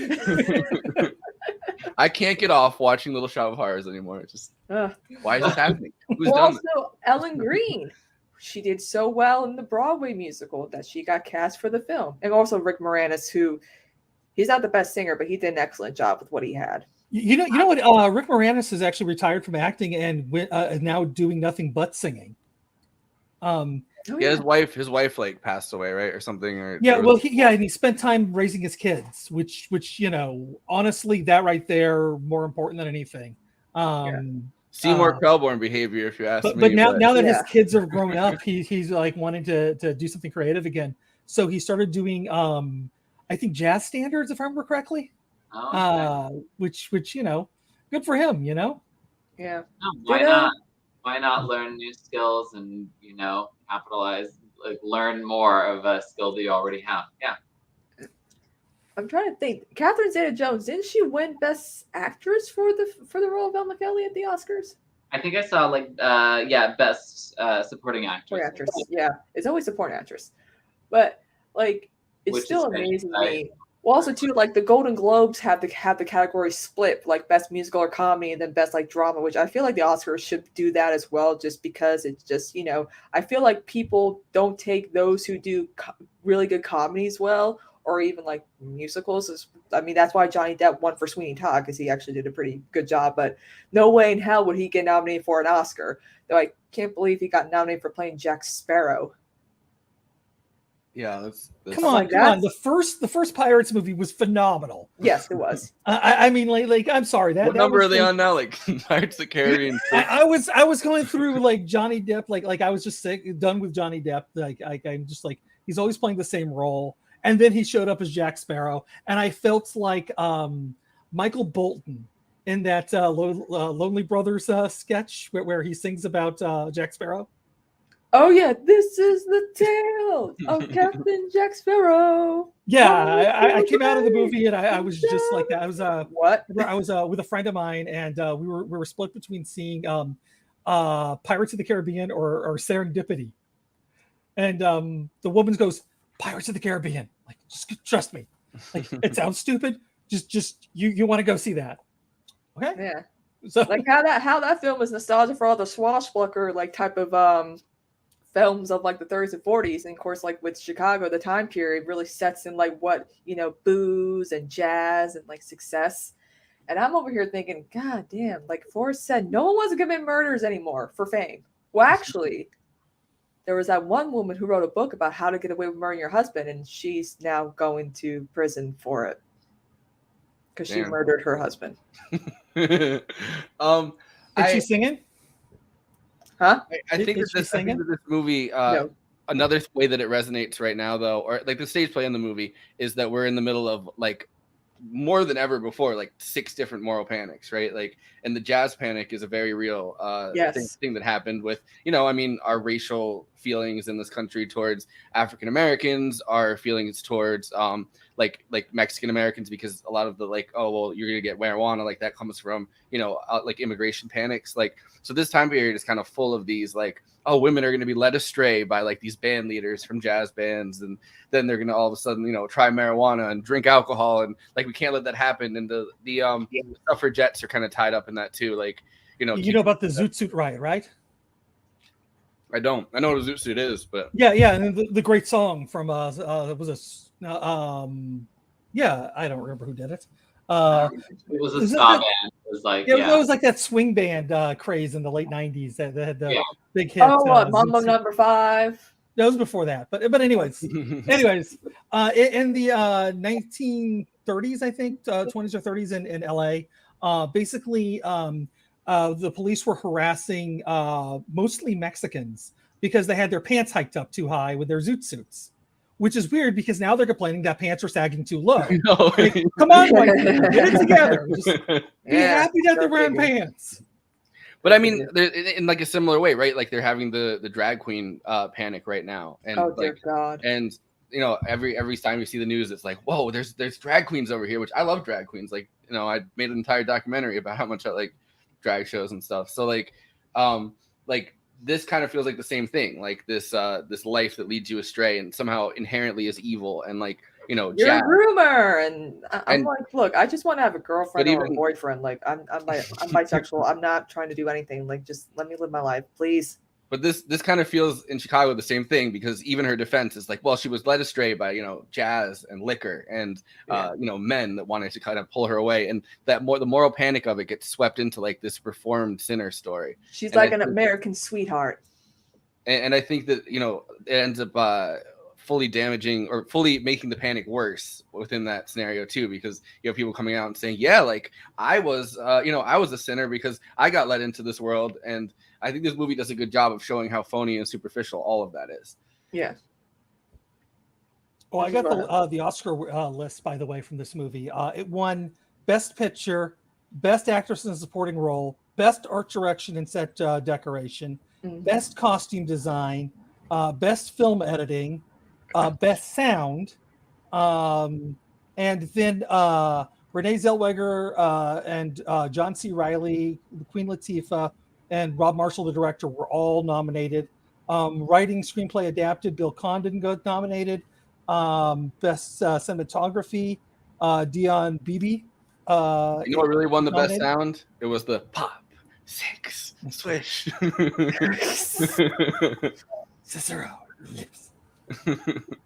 I can't get off watching Little Shop of Horrors anymore. It's just why is this happening? Who's Well, done also Ellen Green. She did so well in the Broadway musical that she got cast for the film. And also Rick Moranis, who he's not the best singer, but he did an excellent job with what he had. You know what? Rick Moranis is actually retired from acting and is now doing nothing but singing. His wife like passed away, right, or something. Or yeah, well, and he spent time raising his kids, which honestly, that right there more important than anything. Seymour Krelborn behavior, if you ask me. But now that his kids are grown up, he's like wanting to do something creative again. So he started doing, I think, jazz standards, if I remember correctly. Which good for him, Yeah. Why not? Why not learn new skills and capitalize, like learn more of a skill that you already have? Yeah. I'm trying to think. Catherine Zeta-Jones, didn't she win Best Actress for the role of Elma Kelly at the Oscars? I think I saw Best Supporting Actress. Yeah, it's always supporting actress, but like it's Which still is amazing to fantastic. me. Well, also too, like the Golden Globes have the category split, like Best Musical or Comedy, and then Best like Drama, which I feel like the Oscars should do that as well, just because it's just I feel like people don't take those who do really good comedies well, or even like musicals. I mean, that's why Johnny Depp won for Sweeney Todd, because he actually did a pretty good job. But no way in hell would he get nominated for an Oscar. Though I can't believe he got nominated for playing Jack Sparrow. Yeah, that's come on. The first Pirates movie was phenomenal. Yes, it was. I mean, like I'm sorry. What number are they on now? Like Pirates of the Caribbean. I was going through like Johnny Depp, like I was just done with Johnny Depp. Like I'm just like he's always playing the same role, and then he showed up as Jack Sparrow, and I felt like Michael Bolton in that Lonely Brothers sketch where he sings about Jack Sparrow. Oh yeah, this is the tale of Captain Jack Sparrow. Yeah, I came out of the movie and I was just like that. I was what? I was with a friend of mine, and we were split between seeing Pirates of the Caribbean or Serendipity. And the woman goes, Pirates of the Caribbean. Like, just trust me. Like, it sounds stupid. Just you want to go see that. Okay. Yeah. So like how that film is nostalgia for all the swashbuckler like type of films of like the 30s and 40s, and of course like with Chicago, the time period really sets in like what booze and jazz and like success. And I'm over here thinking, god damn, like Forrest said, no one wants to commit murders anymore for fame. Well, actually, there was that one woman who wrote a book about how to get away with murdering your husband, and she's now going to prison for it because she Damn. murdered her husband. Is she singing? Huh? I think Is that she singing? this movie, No. another way that it resonates right now, though, or like the stage play in the movie, is that we're in the middle of like more than ever before, like 6 different moral panics, right? Like, and the jazz panic is a very real thing that happened with, I mean, our racial feelings in this country towards African Americans, our feelings towards like Mexican Americans, because a lot of the like, oh well, you're gonna get marijuana, like that comes from like immigration panics. Like, so this time period is kind of full of these like, oh, women are going to be led astray by like these band leaders from jazz bands, and then they're going to all of a sudden try marijuana and drink alcohol, and like we can't let that happen. And the suffragettes are kind of tied up in that too. Like You know about the Zoot Suit riot, right? I don't. I know what a Zoot Suit is, but Yeah, and the great song from I don't remember who did it. It was a ska band. It was like it was like that swing band craze in the late '90s that had the big hit. Mambo Number 5. That was before that, but anyways, in the 1930s, I think 20s or 30s in LA, basically the police were harassing mostly Mexicans because they had their pants hiked up too high with their zoot suits. Which is weird because now they're complaining that pants are sagging too low. Like, come on, white people, get it together. Just be happy that they're wearing pants. But I mean, in like a similar way, right? Like they're having the drag queen panic right now, and dear God. And every time you see the news, it's like, whoa, there's drag queens over here, which I love drag queens. Like I made an entire documentary about how much I like drag shows and stuff. So like this kind of feels like the same thing, like this life that leads you astray and somehow inherently is evil, and like you're a groomer, and I'm like, look, I just want to have a girlfriend or a boyfriend. Like I'm bisexual. I'm not trying to do anything. Like just let me live my life, please. But this kind of feels in Chicago the same thing, because even her defense is like, well, she was led astray by jazz and liquor and men that wanted to kind of pull her away, and that the moral panic of it gets swept into like this reformed sinner story. She's like an American sweetheart. And I think that it ends up fully damaging or fully making the panic worse within that scenario too, because you have people coming out and saying, yeah, like I was a sinner because I got led into this world. And I think this movie does a good job of showing how phony and superficial all of that is. Yeah. Well, I got the Oscar list, by the way, from this movie. It won Best Picture, Best Actress in a Supporting Role, Best Art Direction and Set Decoration, Best Costume Design, Best Film Editing, Best Sound, and then Renee Zellweger and John C. Reilly, Queen Latifah, and Rob Marshall, the director, were all nominated. Writing, Screenplay Adapted, Bill Condon got nominated. Best Cinematography, Dion Beebe. You know what really won the best sound? It was the pop, six, swish. Cicero.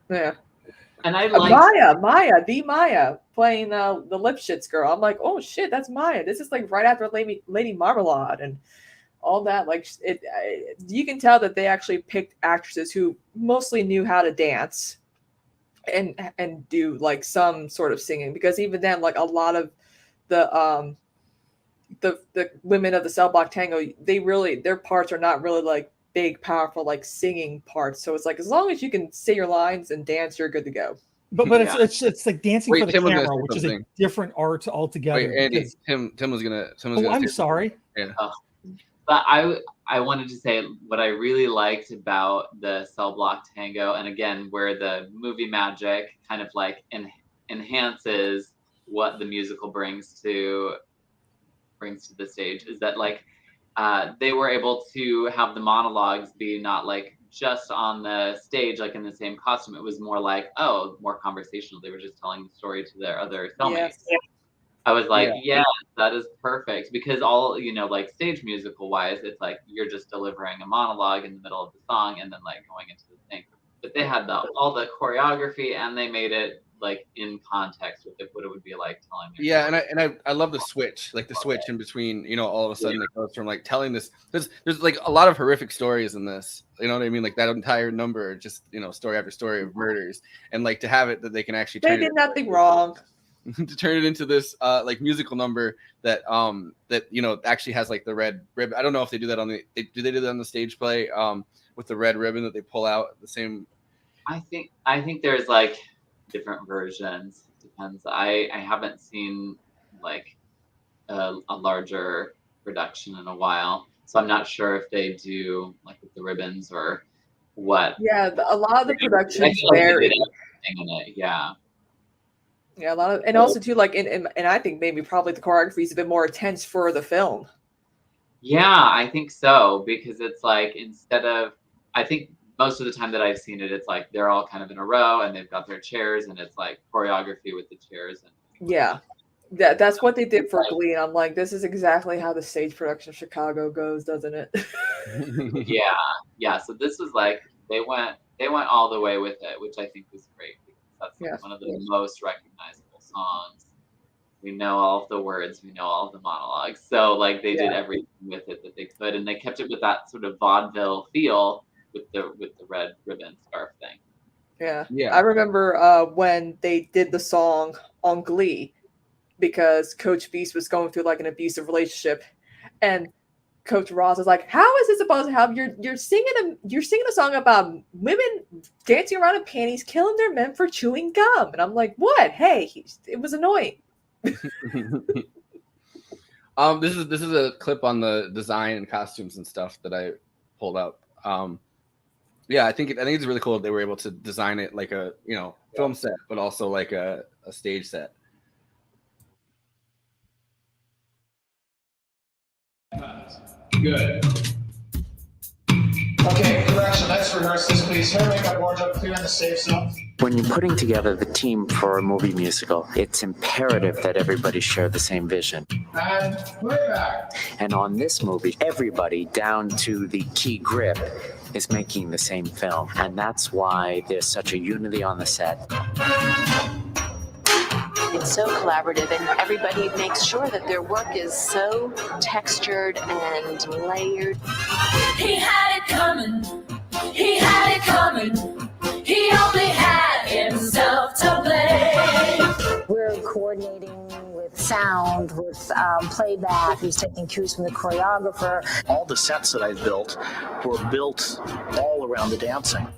Yeah. And I like Maya playing the Lipschitz girl. I'm like, oh shit, that's Maya. This is like right after Lady Marmalade and all that. Like you can tell that they actually picked actresses who mostly knew how to dance and do like some sort of singing, because even then, like a lot of the women of the Cell Block Tango, their parts are not really like big, powerful, like singing parts. So it's like, as long as you can say your lines and dance, you're good to go. But it's like dancing for the camera, which is a different art altogether. Wait, Andy, Tim was gonna. I'm sorry. Yeah. But I wanted to say what I really liked about the Cell Block Tango, and again, where the movie magic kind of like enhances what the musical brings to the stage, is that like they were able to have the monologues be not like just on the stage, like in the same costume. It was more like, more conversational. They were just telling the story to their other cellmates. Yes. I was like, yeah, that is perfect, because all, like stage musical wise, it's like you're just delivering a monologue in the middle of the song and then like going into the thing. But they had all the choreography, and they made it like in context with what it would be like telling it. Yeah, and I love the switch, like the switch in between, you know, all of a sudden it goes from like telling this, there's like a lot of horrific stories in this, you know what I mean, like that entire number, just, you know, story after story of murders, and like to have it that they can actually They turn did nothing wrong. to turn it into this like musical number that that, you know, actually has like the red ribbon. I don't know if they do that on the do they do that on the stage play with the red ribbon that they pull out the same. I think there's like different versions. Depends. I haven't seen like a larger production in a while, so I'm not sure if they do like with the ribbons or what. Yeah, a lot of the productions I feel like they vary. did everything in it. Yeah. Yeah, a lot of, and also too, like, and I think maybe probably the choreography is a bit more intense for the film. Yeah, I think so, because it's like instead of, I think most of the time that I've seen it, it's like they're all kind of in a row and they've got their chairs and it's like choreography with the chairs. And Yeah, that's what they did for Glee. And I'm like, this is exactly how the stage production of Chicago goes, doesn't it? yeah. So this was like they went all the way with it, which I think was great because that's like one of the most recognizable songs. We know all of the words, we know all of the monologues. So like they did everything with it that they could, and they kept it with that sort of vaudeville feel with the red ribbon scarf thing. Yeah. I remember when they did the song on Glee because Coach Beast was going through like an abusive relationship, and Coach Ross was like, "How is this supposed to help? You're singing a song about women dancing around in panties, killing their men for chewing gum." And I'm like, "What? Hey, it was annoying." This is a clip on the design and costumes and stuff that I pulled up. Yeah, I think it's really cool that they were able to design it like a, you know, film set, but also like a stage set. Good. Okay, correction. Let's rehearse this, please. Hair, makeup, wardrobe, clear in the safe zone. When you're putting together the team for a movie musical, it's imperative that everybody share the same vision. And playback. And on this movie, everybody down to the key grip is making the same film. And that's why there's such a unity on the set. It's so collaborative, and everybody makes sure that their work is so textured and layered. He had it coming. He had it coming. He only had himself to blame. We're coordinating with sound, with playback. He's taking cues from the choreographer. All the sets that I've built were built all around the dancing.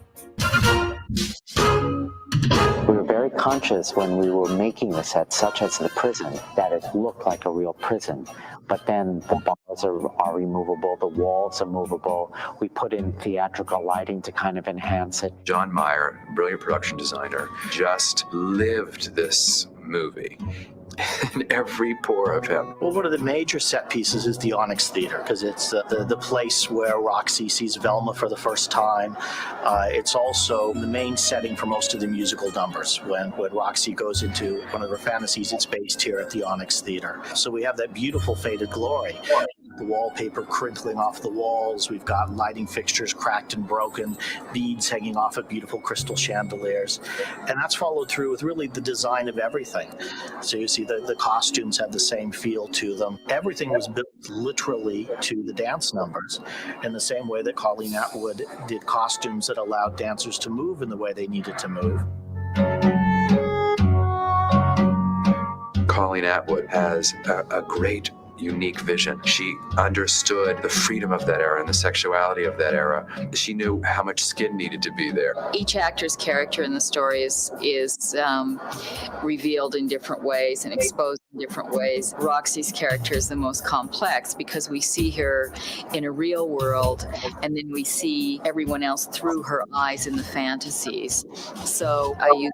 We were very conscious when we were making the set, such as the prison, that it looked like a real prison. But then the bars are removable, the walls are movable. We put in theatrical lighting to kind of enhance it. John Meyer, brilliant production designer, just lived this movie. In every pore of him. Well, one of the major set pieces is the Onyx Theater, because it's the place where Roxy sees Velma for the first time. It's also the main setting for most of the musical numbers. When Roxy goes into one of her fantasies, it's based here at the Onyx Theater. So we have that beautiful faded glory. The wallpaper crinkling off the walls. We've got lighting fixtures cracked and broken, beads hanging off of beautiful crystal chandeliers. And that's followed through with really the design of everything. So you see the costumes have the same feel to them. Everything was built literally to the dance numbers in the same way that Colleen Atwood did costumes that allowed dancers to move in the way they needed to move. Colleen Atwood has a great, unique vision. She understood the freedom of that era and the sexuality of that era. She knew how much skin needed to be there. Each actor's character in the story is revealed in different ways and exposed in different ways. Roxy's character is the most complex because we see her in a real world and then we see everyone else through her eyes in the fantasies. So I use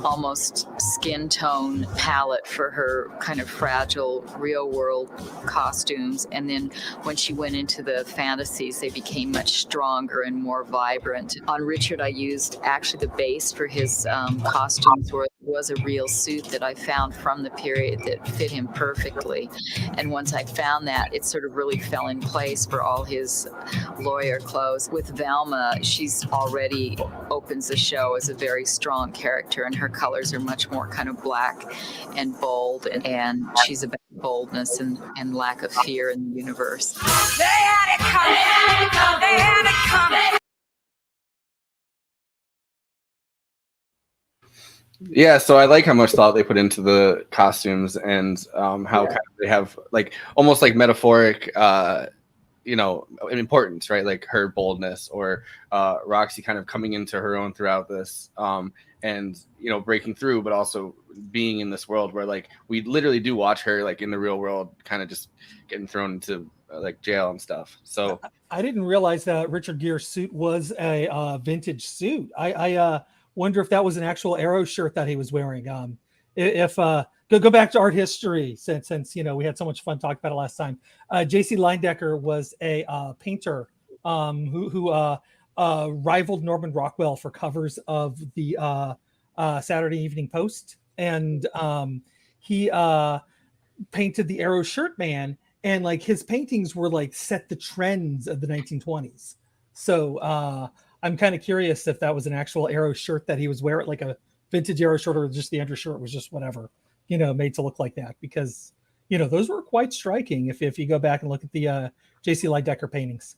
almost skin tone palette for her kind of fragile real world costumes, and then when she went into the fantasies they became much stronger and more vibrant. On Richard I used actually the base for his costumes where it was a real suit that I found from the period that fit him perfectly, and once I found that it sort of really fell in place for all his lawyer clothes. With Velma, she's already opens the show as a very strong character, and her colors are much more kind of black and bold, and she's about boldness and lack of fear in the universe. They had it coming. They had it coming. Yeah, so I like how much thought they put into the costumes and how kind of they have like almost like metaphoric, importance, right? Like her boldness or Roxy kind of coming into her own throughout this and, breaking through, but also being in this world where like we literally do watch her like in the real world kind of just getting thrown into like jail and stuff. So I didn't realize that Richard Gere's suit was a vintage suit. I wonder if that was an actual Arrow shirt that he was wearing. If go back to art history, since we had so much fun talking about it last time. J.C. Leyendecker was a painter who rivaled Norman Rockwell for covers of the Saturday Evening Post, and he painted the Arrow shirt man, and like his paintings were like set the trends of the 1920s. So I'm kind of curious if that was an actual Arrow shirt that he was wearing, like a vintage Arrow shirt, or just the undershirt was just whatever, made to look like that, because those were quite striking if you go back and look at the J.C. Leyendecker paintings.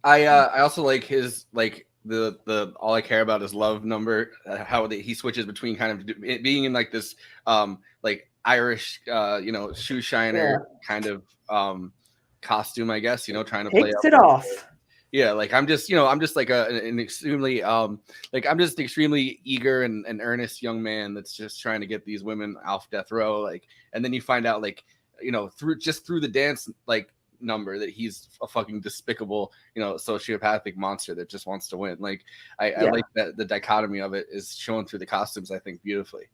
I also like his like the all I care about is love number, how he switches between kind of being in like this like Irish shoe shiner kind of costume, I guess, trying to play Takes it off. Yeah, like I'm just like an extremely like I'm just extremely eager and earnest young man that's just trying to get these women off death row, like, and then you find out like through the dance like number that he's a fucking despicable sociopathic monster that just wants to win. Like I like that the dichotomy of it is shown through the costumes, I think, beautifully.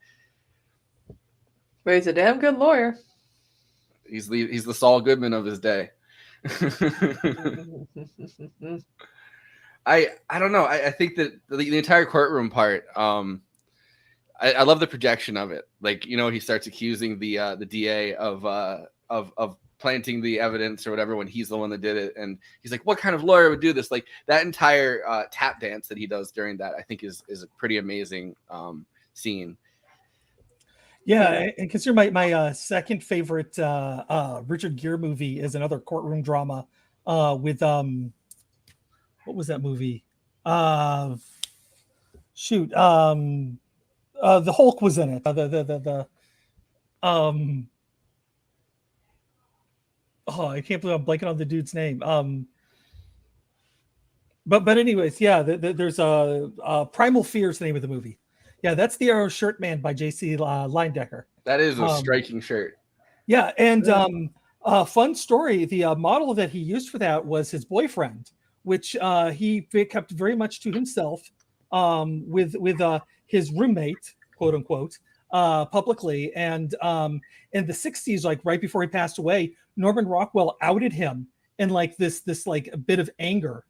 But he's a damn good lawyer. He's the Saul Goodman of his day. I don't know. I think that the entire courtroom part, I love the projection of it. Like, he starts accusing the DA of planting the evidence or whatever when he's the one that did it, and he's like, what kind of lawyer would do this? Like that entire tap dance that he does during that, I think is a pretty amazing scene. Yeah, and consider my second favorite Richard Gere movie is another courtroom drama with what was that movie? The Hulk was in it. I can't believe I'm blanking on the dude's name. But anyways, yeah, there's a Primal Fears, the name of the movie. Yeah, that's the Arrow shirt man by J.C. Leyendecker. That is a striking shirt. Yeah, and fun story. The model that he used for that was his boyfriend, which he kept very much to himself with his roommate, quote unquote, publicly. And in the 60s, like right before he passed away, Norman Rockwell outed him in like this like a bit of anger,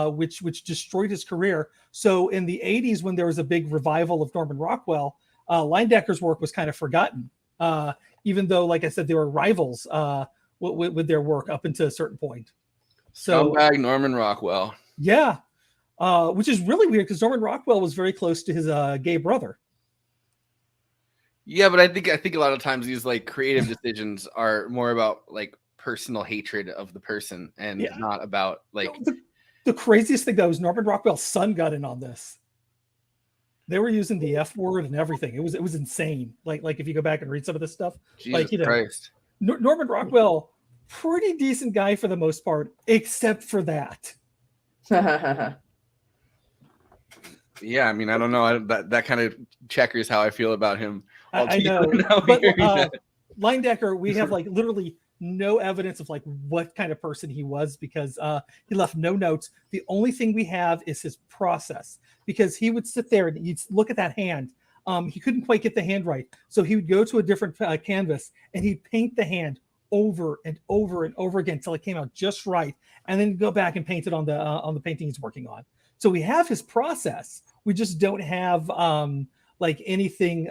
which destroyed his career. So in the 80s, when there was a big revival of Norman Rockwell, Leyendecker's work was kind of forgotten, even though, like I said, they were rivals with their work up until a certain point. So scumbag Norman Rockwell. Yeah, which is really weird because Norman Rockwell was very close to his gay brother. Yeah, but I think a lot of times these like creative decisions are more about like personal hatred of the person and not about like. The craziest thing though is Norman Rockwell's son got in on this. They were using the F word and everything. It was insane. Like if you go back and read some of this stuff, Jesus Christ. Norman Rockwell, pretty decent guy for the most part, except for that. Yeah, I mean, I don't know. That kind of checkers how I feel about him. I know. But Leyendecker, we have like literally no evidence of like what kind of person he was because he left no notes. The only thing we have is his process, because he would sit there and he'd look at that hand. He couldn't quite get the hand right, so he would go to a different canvas and he'd paint the hand over and over and over again until it came out just right, and then go back and paint it on the painting he's working on. So we have his process. We just don't have like anything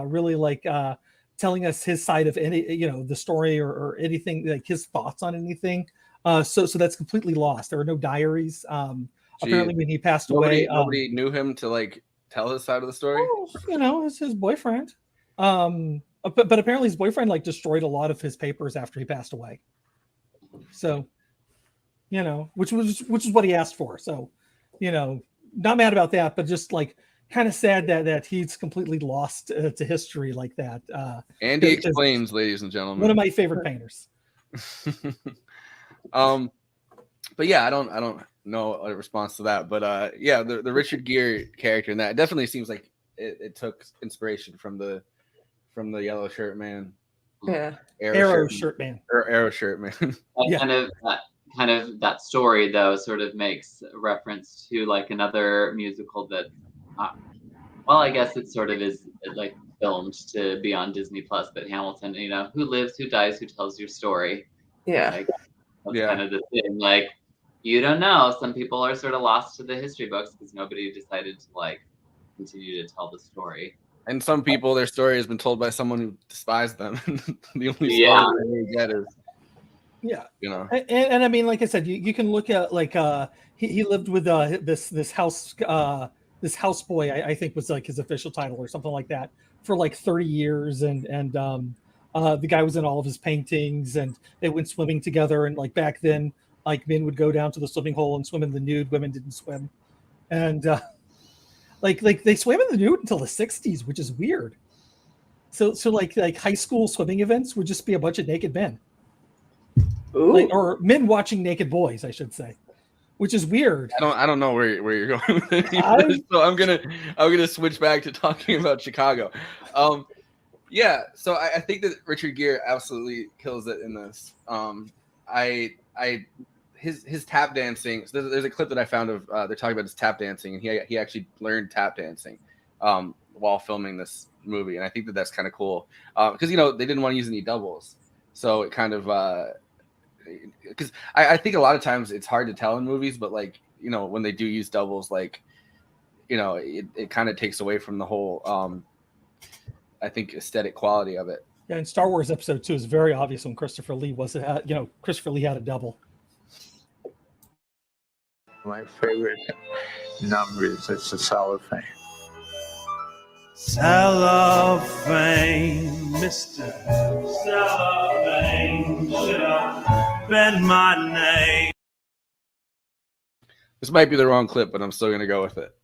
really like telling us his side of any, the story or anything, like his thoughts on anything. So that's completely lost. There are no diaries. Apparently when he passed away, nobody knew him to like tell his side of the story? Well, it's his boyfriend. But apparently his boyfriend like destroyed a lot of his papers after he passed away. So, which is what he asked for. So, not mad about that, but just like kind of sad that he's completely lost to history like that. Andy explains, ladies and gentlemen. One of my favorite painters. But yeah, I don't know a response to that. But yeah, the Richard Gere character in that definitely seems like it took inspiration from the Yellow Shirt Man. Yeah. Arrow Shirt Man. Or Arrow Shirt Man. Yeah. Kind of that story though sort of makes reference to like another musical that well, I guess it sort of is like filmed to be on Disney Plus, but Hamilton, who lives, who dies, who tells your story. Yeah. Like, that's kind of the thing. Like, you don't know. Some people are sort of lost to the history books because nobody decided to like continue to tell the story. And some people, their story has been told by someone who despised them. The only story they get is and I mean, like I said, you can look at like he lived with this houseboy, I think was like his official title or something like that, for like 30 years, and the guy was in all of his paintings, and they went swimming together. And like back then, like men would go down to the swimming hole and swim in the nude, women didn't swim, and like they swam in the nude until the 60s, which is weird. So like high school swimming events would just be a bunch of naked men. Or men watching naked boys, I should say, which is weird. I don't know where you're going with it. So I'm gonna switch back to talking about Chicago. Yeah, so I think that Richard Gere absolutely kills it in this. His tap dancing. So there's a clip that I found of they're talking about his tap dancing, and he actually learned tap dancing while filming this movie, and I think that that's kind of cool because they didn't want to use any doubles, so it kind of. Because I think a lot of times it's hard to tell in movies, but like when they do use doubles, like it kind of takes away from the whole I think aesthetic quality of it. Yeah, in Star Wars Episode 2 is very obvious when Christopher Lee Christopher Lee had a double. My favorite number is It's a Cellophane. Cellophane, Mr. Cellophane, should have been my name. This might be the wrong clip, but I'm still going to go with it.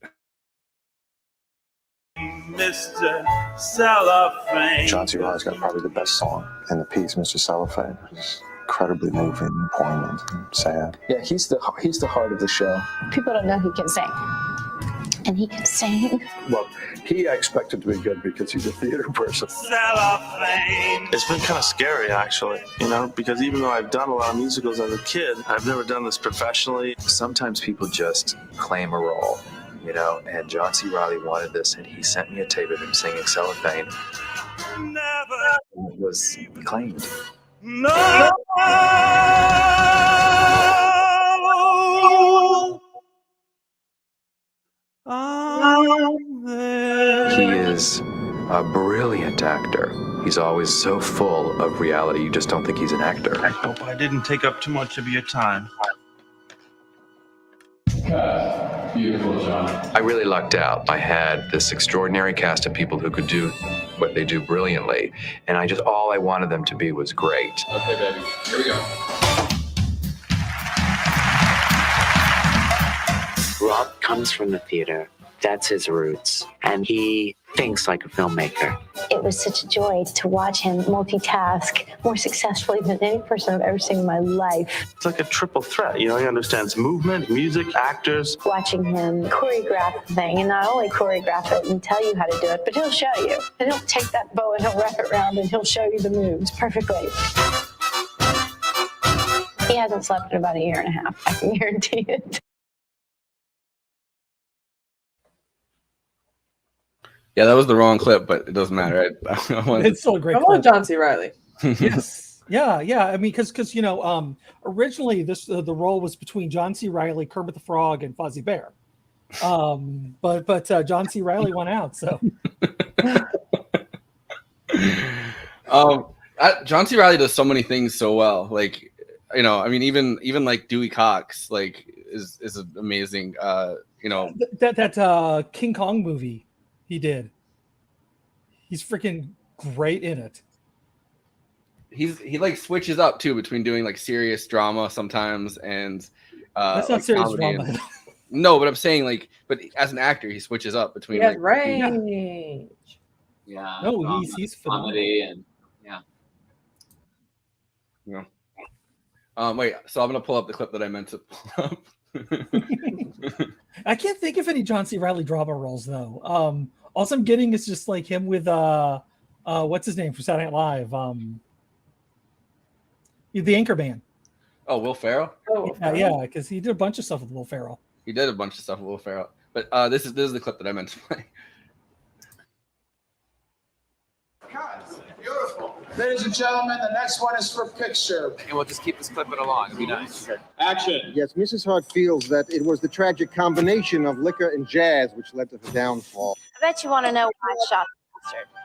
Mr. Cellophane. John C. Reilly's got probably the best song in the piece, Mr. Cellophane. It's incredibly moving, and poignant, and sad. Yeah, he's the heart of the show. People don't know he can sing. And he can sing. Well, he expected to be good because he's a theater person. It's been kind of scary, actually, because even though I've done a lot of musicals as a kid, I've never done this professionally. Sometimes people just claim a role, and John C. Reilly wanted this, and he sent me a tape of him singing Cellophane. It was claimed. No. He is a brilliant actor. He's always so full of reality, you just don't think he's an actor. I hope I didn't take up too much of your time. Beautiful, John. I really lucked out. I had this extraordinary cast of people who could do what they do brilliantly, and all I wanted them to be was great. Okay, baby. Here we go. Rob comes from the theater. That's his roots. And he thinks like a filmmaker. It was such a joy to watch him multitask more successfully than any person I've ever seen in my life. It's like a triple threat. He understands movement, music, actors. Watching him choreograph the thing, and not only choreograph it and tell you how to do it, but he'll show you. And he'll take that bow and he'll wrap it around and he'll show you the moves perfectly. He hasn't slept in about a year and a half, I can guarantee it. Yeah, that was the wrong clip, but it doesn't matter. It's still a great clip. I love John C. Reilly. Yes. Yeah. I mean, because originally the role was between John C. Reilly, Kermit the Frog, and Fozzie Bear. But John C. Reilly won out. So. John C. Reilly does so many things so well. Like, I mean, even like Dewey Cox, like, is an amazing you know, that King Kong movie he did. He's freaking great in it. he like switches up too between doing like serious drama sometimes and that's not like serious drama. And, no, but I'm saying like, but as an actor, he switches up between like range. Yeah. No, he's comedy and yeah. Wait, so I'm gonna pull up the clip that I meant to pull up. I can't think of any John C. Reilly drama roles though. All I'm getting is just like him with what's his name from Saturday Night Live? The Anchorman. Oh, Will Ferrell. Yeah, because he did a bunch of stuff with Will Ferrell. He did a bunch of stuff with Will Ferrell, but this is the clip that I meant to play. Beautiful. Ladies and gentlemen, the next one is for picture. And we'll just keep this clipping along. It'll be nice. Action. Yes, Mrs. Hart feels that it was the tragic combination of liquor and jazz which led to her downfall. I bet you want to know why I shot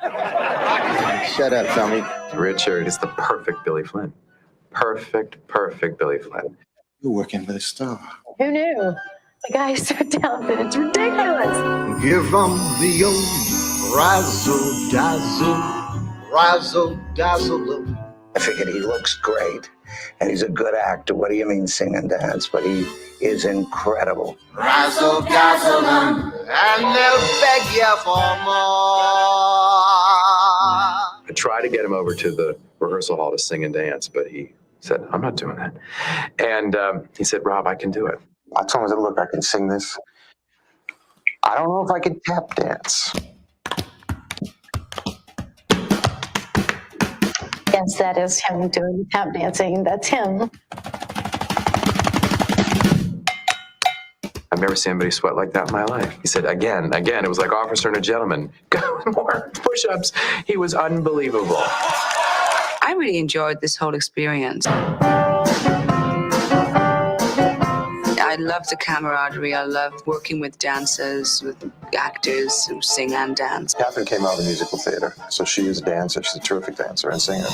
the bastard. Shut up, Tommy. Richard is the perfect Billy Flynn. Perfect Billy Flynn. You're working with a star. Who knew? The guy is so talented. It's ridiculous. Give him the old razzle dazzle. I figured he looks great, and he's a good actor. What do you mean sing and dance? But he is incredible. Razzle dazzle them, and they'll beg you for more. I tried to get him over to the rehearsal hall to sing and dance, but he said, I'm not doing that. And he said, Rob, I can do it. I told him, I said, look, I can sing this. I don't know if I can tap dance. Yes, that is him doing tap dancing. That's him. I've never seen anybody sweat like that in my life. He said, again, it was like Officer and a Gentleman. Go more push-ups. He was unbelievable. I really enjoyed this whole experience. I love the camaraderie. I love working with dancers, with actors who sing and dance. Catherine came out of the musical theater, so she is a dancer. She's a terrific dancer and singer.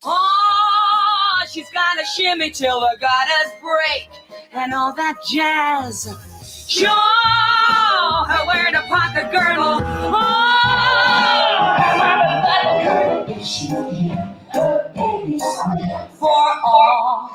Oh, she's got a shimmy till the gutters break and all that jazz. Show her where to park the girdle. For all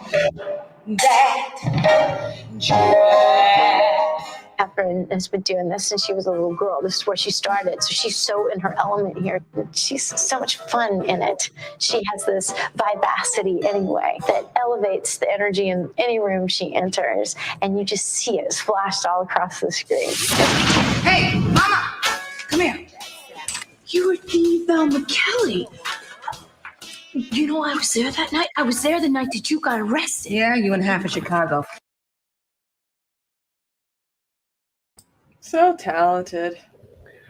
that jazz. Catherine has been doing this since she was a little girl. This is where she started. So she's so in her element here. She's so much fun in it. She has this vivacity anyway that elevates the energy in any room she enters. And you just see it splashed all across the screen. Hey, Mama, come here. You were the Velma Kelly. You know, I was there that night. I was there the night that you got arrested. Yeah, you and half of Chicago. So talented.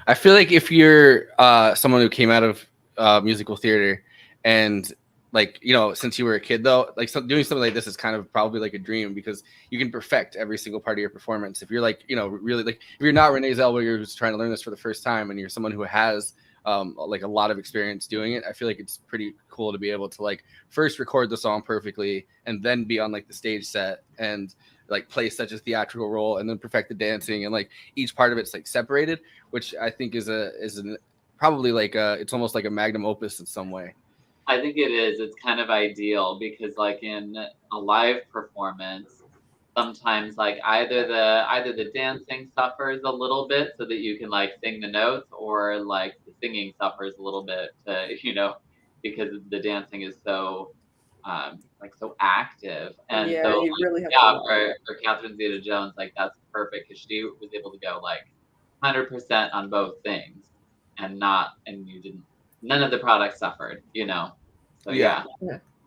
I feel like if you're someone who came out of musical theater and like, you know, since you were a kid though, like doing something like this is kind of probably like a dream because you can perfect every single part of your performance. If you're like, you know, really like if you're not Renee Zellweger who's trying to learn this for the first time and you're someone who has like a lot of experience doing it, I feel like it's pretty cool to be able to like first record the song perfectly and then be on like the stage set and like play such a theatrical role and then perfect the dancing and like each part of it's like separated, which I think is probably like it's almost like a magnum opus in some way. I think it is. It's kind of ideal because like in a live performance, sometimes like either the dancing suffers a little bit so that you can like sing the notes, or like the singing suffers a little bit to, you know, because the dancing is so like so active. And Yeah, so you like, really have yeah, to- for Catherine Zeta-Jones, like that's perfect because she was able to go like 100% on both things and none of the products suffered, you know. So yeah.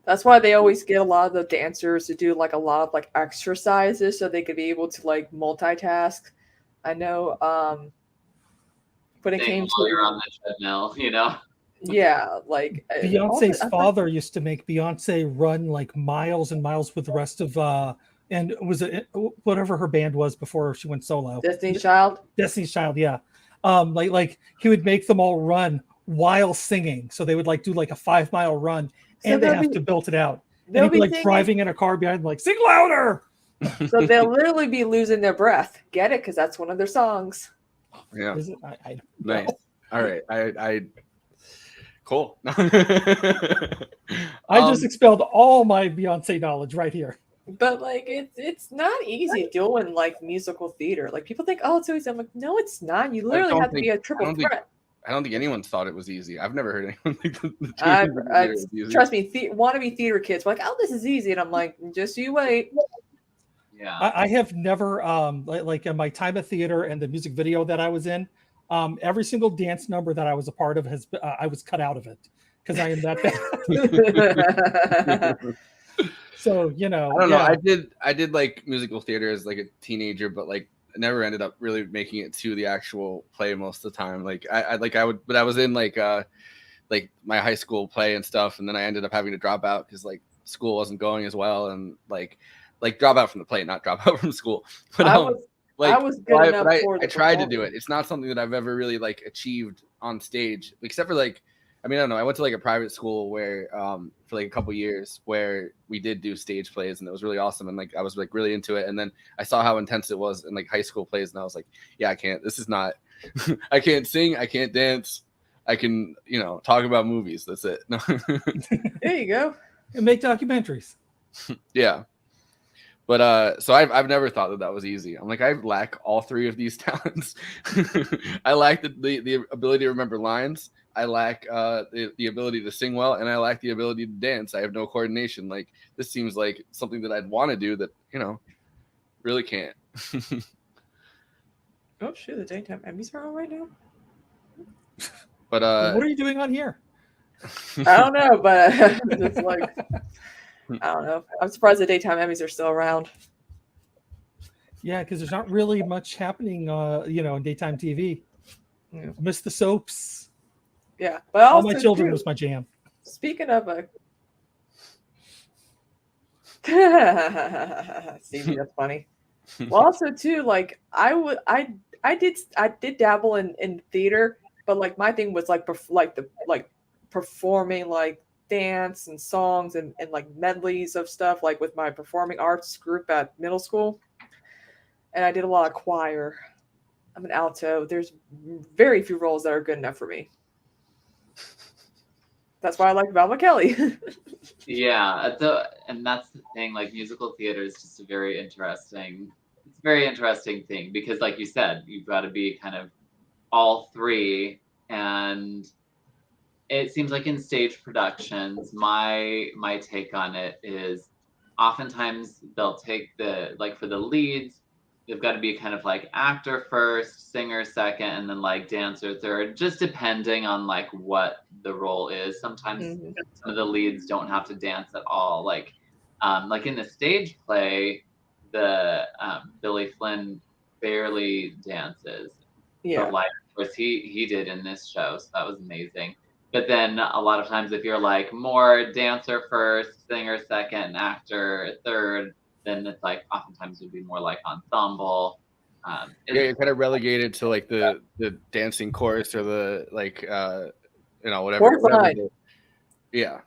That's why they always get a lot of the dancers to do like a lot of like exercises so they could be able to like multitask. I know when it came While you're to on the treadmill, you know. yeah, like Beyonce's father used to make Beyonce run like miles and miles with the rest of and was it whatever her band was before she went solo. Destiny's Child. Destiny's Child, yeah. Like he would make them all run while singing, so they would like do like a 5 mile run, So and they that'd have be- to build it out. They'll he'd be be like singing- driving in a car behind, like, sing louder. So they'll literally be losing their breath. Get it? Because that's one of their songs. Yeah. Is it? I don't Nice. know. All right. I cool. I just expelled all my Beyonce knowledge right here. But like it's not easy doing like musical theater. Like people think, oh, it's so easy. I'm like, no, it's not. You literally have to be a triple threat. I don't think anyone thought it was easy. I've never heard anyone think the theater was easy. Trust me, wannabe theater kids were like, oh, this is easy, and I'm like, just you wait. Yeah, I have never like in my time of theater and the music video that I was in, every single dance number that I was a part of has I was cut out of it because I am that bad. So I don't know. I did like musical theater as like a teenager, but like I never ended up really making it to the actual play most of the time. Like I was in like my high school play and stuff, and then I ended up having to drop out because like school wasn't going as well, and like drop out from the play, not drop out from school. But I was good enough for the I tried to do it. It's not something that I've ever really like achieved on stage, except for like, I mean, I don't know. I went to like a private school where for like a couple years where we did do stage plays, and it was really awesome. And like I was like really into it. And then I saw how intense it was in like high school plays, and I was like, yeah, I can't. This is not. I can't sing. I can't dance. I can, talk about movies. That's it. No. There you go. And make documentaries. Yeah. But so I've never thought that was easy. I'm like, I lack all three of these talents. I lack the ability to remember lines. I lack the ability to sing well, and I lack the ability to dance. I have no coordination. Like this seems like something that I'd want to do that, really can't. Oh shoot, the daytime Emmys are on right now. But what are you doing on here? I don't know, but it's like I don't know. I'm surprised the daytime Emmys are still around. Yeah, because there's not really much happening, in daytime TV. Yeah. I miss the soaps. Yeah, but All My Children was my jam. Speaking of Stevie, that's funny. Well, also too, like I did dabble in theater, but like my thing was like performing like dance and songs and like medleys of stuff, like with my performing arts group at middle school. And I did a lot of choir. I'm an alto. There's very few roles that are good enough for me. That's why I like Velma Kelly. Yeah, and that's the thing. Like musical theater is just a very interesting thing because, like you said, you've got to be kind of all three. And it seems like in stage productions, my take on it is oftentimes they'll take for the leads, they've got to be kind of like actor first, singer second, and then like dancer third, just depending on like what the role is. Sometimes some of the leads don't have to dance at all. Like in the stage play, the Billy Flynn barely dances. Yeah. But like, of course, he did in this show, so that was amazing. But then a lot of times, if you're like more dancer first, singer second, actor third, then it's like oftentimes it would be more like ensemble. You're kind of relegated to like the dancing chorus or the like whatever. Yeah.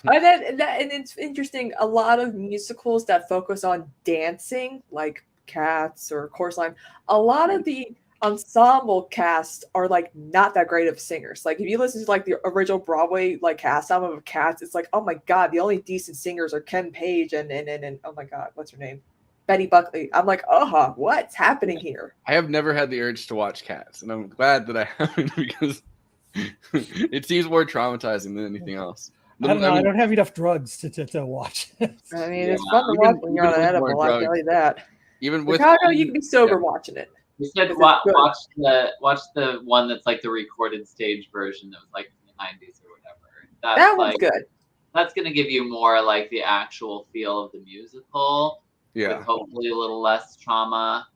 And it's interesting. A lot of musicals that focus on dancing, like Cats or Chorus Line, a lot of the ensemble cast are like not that great of singers. Like if you listen to like the original Broadway like cast album of Cats, it's like, oh my god, the only decent singers are Ken Page and oh my god, what's her name, Betty Buckley. I'm like, what's happening here? I have never had the urge to watch Cats, and I'm glad that I haven't because it seems more traumatizing than anything else. I don't know. I don't have enough drugs to watch. I mean, it's fun to watch when you're on an edible. I tell you that. Even with Chicago, you can be sober watching it. You said watch the one that's like the recorded stage version that was like in the 90s or whatever. That one's good. That's going to give you more like the actual feel of the musical. Yeah. With hopefully a little less trauma.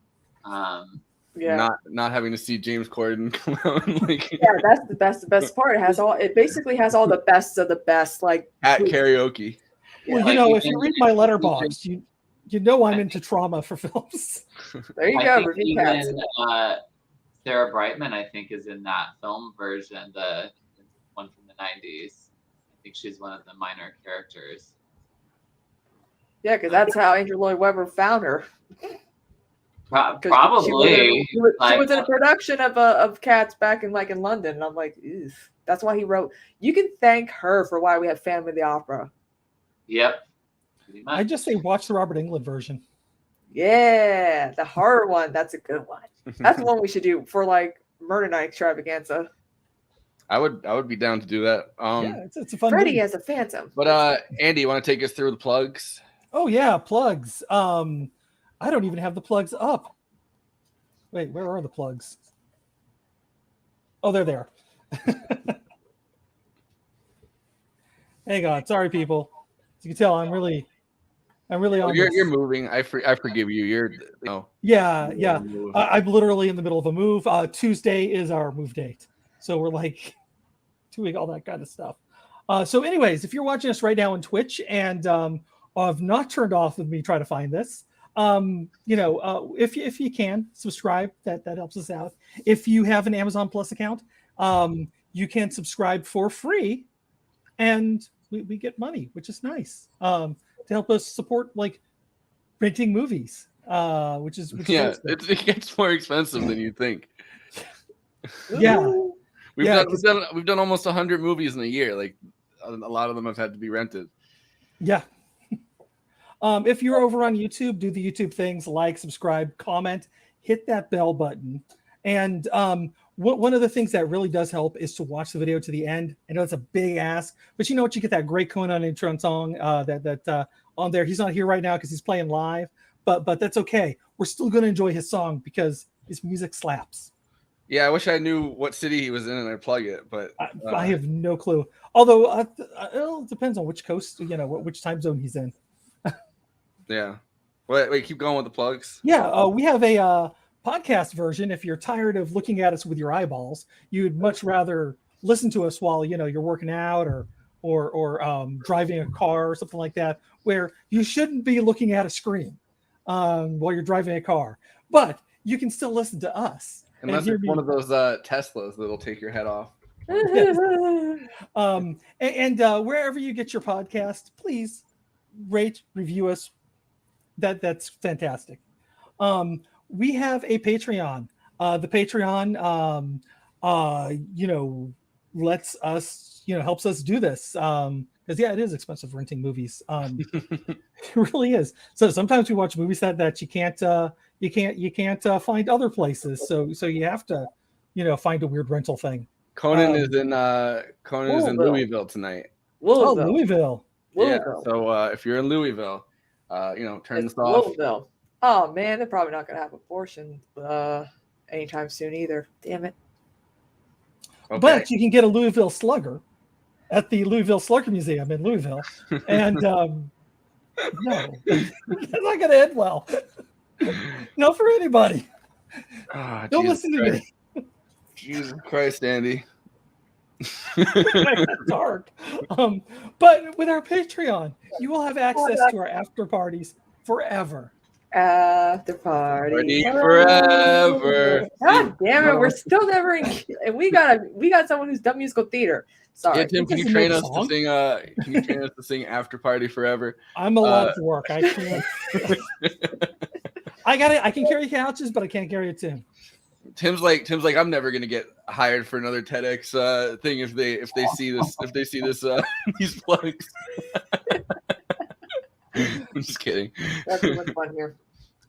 Yeah. Not having to see James Corden come out and like. Yeah, that's the best part. It basically has all the best of the best, like at karaoke. Well, if you read my letterbox, you know I'm into trauma for films. There you go. Review Cats. Sarah Brightman, I think, is in that film version, the one from the 90s. I think she's one of the minor characters. Yeah, because that's how Andrew Lloyd Webber found her. Probably. She was in a production of Cats back in London, and I'm like, ew. That's why he wrote. You can thank her for why we have Phantom of the Opera. Yep. I just say watch the Robert Englund version. Yeah, the horror one. That's a good one. That's the one we should do for Murder Night Extravaganza. I would be down to do that. Yeah, it's a fun Freddy movie. as a phantom. But Andy, you want to take us through the plugs? Oh yeah, plugs. I don't even have the plugs up. Wait, where are the plugs? Oh, they're there. Hang on, sorry people. As you can tell, I'm really on. You're moving. I forgive you. You're Yeah. I'm literally in the middle of a move. Tuesday is our move date, so we're doing all that kind of stuff. So, anyways, if you're watching us right now on Twitch and have not turned off with me trying to find this, if you can subscribe, that helps us out. If you have an Amazon Plus account, you can subscribe for free, and we get money, which is nice. To help us support renting movies, which is it gets more expensive than you think. Yeah, we've done almost 100 movies in a year. A lot of them have had to be rented. Yeah. If you're over on YouTube, do the YouTube things, subscribe, comment, hit that bell button. And one of the things that really does help is to watch the video to the end. I know it's a big ask, but you know what? You get that great Conan intro song that on there. He's not here right now because he's playing live, but that's okay. We're still going to enjoy his song because his music slaps. Yeah, I wish I knew what city he was in and I'd plug it, but I have no clue. Although it depends on which coast, which time zone he's in. Yeah. Wait, keep going with the plugs. Yeah, we have a podcast version. If you're tired of looking at us with your eyeballs, you'd much rather listen to us while you're working out or driving a car or something like that, where you shouldn't be looking at a screen while you're driving a car, but you can still listen to us. Unless it's one of those Teslas that'll take your head off. Yes. And wherever you get your podcast, please rate, review us. That's fantastic. We have a Patreon. The Patreon, lets us, helps us do this. Because it is expensive renting movies. It really is. So sometimes we watch movies that you can't find other places. So you have to, find a weird rental thing. Conan is in Louisville tonight. Louisville. Yeah. So if you're in Louisville, turn this off. Louisville. Oh man, they're probably not going to have abortion anytime soon either. Damn it. Okay. But you can get a Louisville Slugger at the Louisville Slugger Museum in Louisville, and no, that's not going to end well. No, for anybody. Don't listen to me. Jesus Christ, Andy. That's dark. But with our Patreon, you will have access to our after parties forever. After party forever. God damn it, we're still never in, and we got someone who's done musical theater. Sorry. Yeah, Tim, can you train us to sing? Can you train us to sing "After Party Forever"? I'm a lot of work. I can't. I can carry couches, but I can't carry a Tim. Tim's like I'm never gonna get hired for another TEDx thing if they see this these plugs. I'm just kidding. That's too much fun here.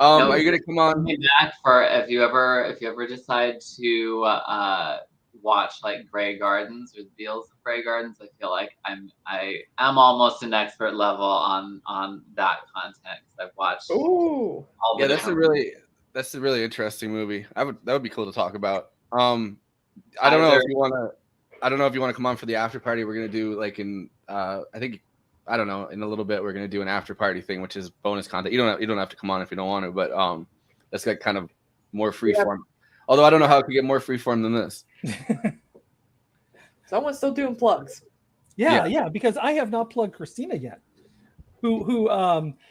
Are you gonna come on back for if you ever decide to watch Grey Gardens or the Deals of Grey Gardens? I feel like I'm almost an expert level on that content because I've watched. Ooh. That's a really interesting movie. That would be cool to talk about. I don't know if you want to come on for the after party. We're gonna do in a little bit we're gonna do an after party thing, which is bonus content. You don't have to come on if you don't want to, but that's kind of more free form. Although I don't know how it could get more free form than this. Someone's still doing plugs. Yeah, because I have not plugged Kristina yet, who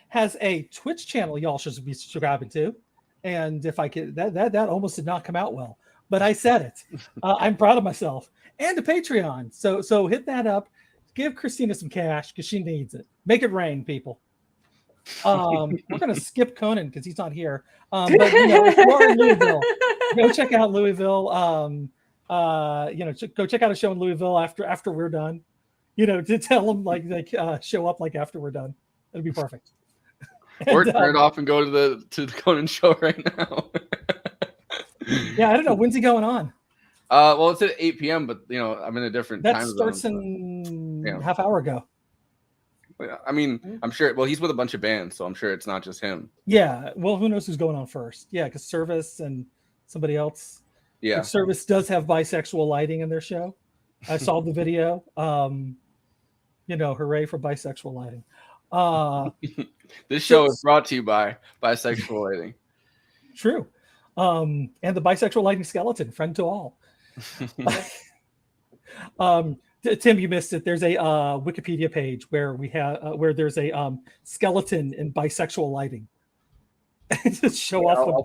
has a Twitch channel y'all should be subscribing to. And if I could, that almost did not come out well, but I said it. I'm proud of myself. And a Patreon. So hit that up. Give Kristina some cash because she needs it. Make it rain, people. We're going to skip Conan because he's not here. But if you are in Louisville, go check out Louisville. Go check out a show in Louisville after we're done. To tell them show up after we're done. It'll be perfect. Or turn it off and go to the Conan show right now. Yeah, I don't know. When's he going on? Well, it's at 8 p.m., but I'm in a different time zone. That starts in half hour ago. I mean, I'm sure. Well, he's with a bunch of bands, so I'm sure it's not just him. Yeah. Well, who knows who's going on first? Yeah, because Service and somebody else. Yeah. Like Service does have bisexual lighting in their show. I saw the video. Hooray for bisexual lighting. This show is brought to you by bisexual lighting. True. And the bisexual lighting skeleton, friend to all. Tim, you missed it. There's a Wikipedia page where there's a skeleton in bisexual lighting. Just show off. I'll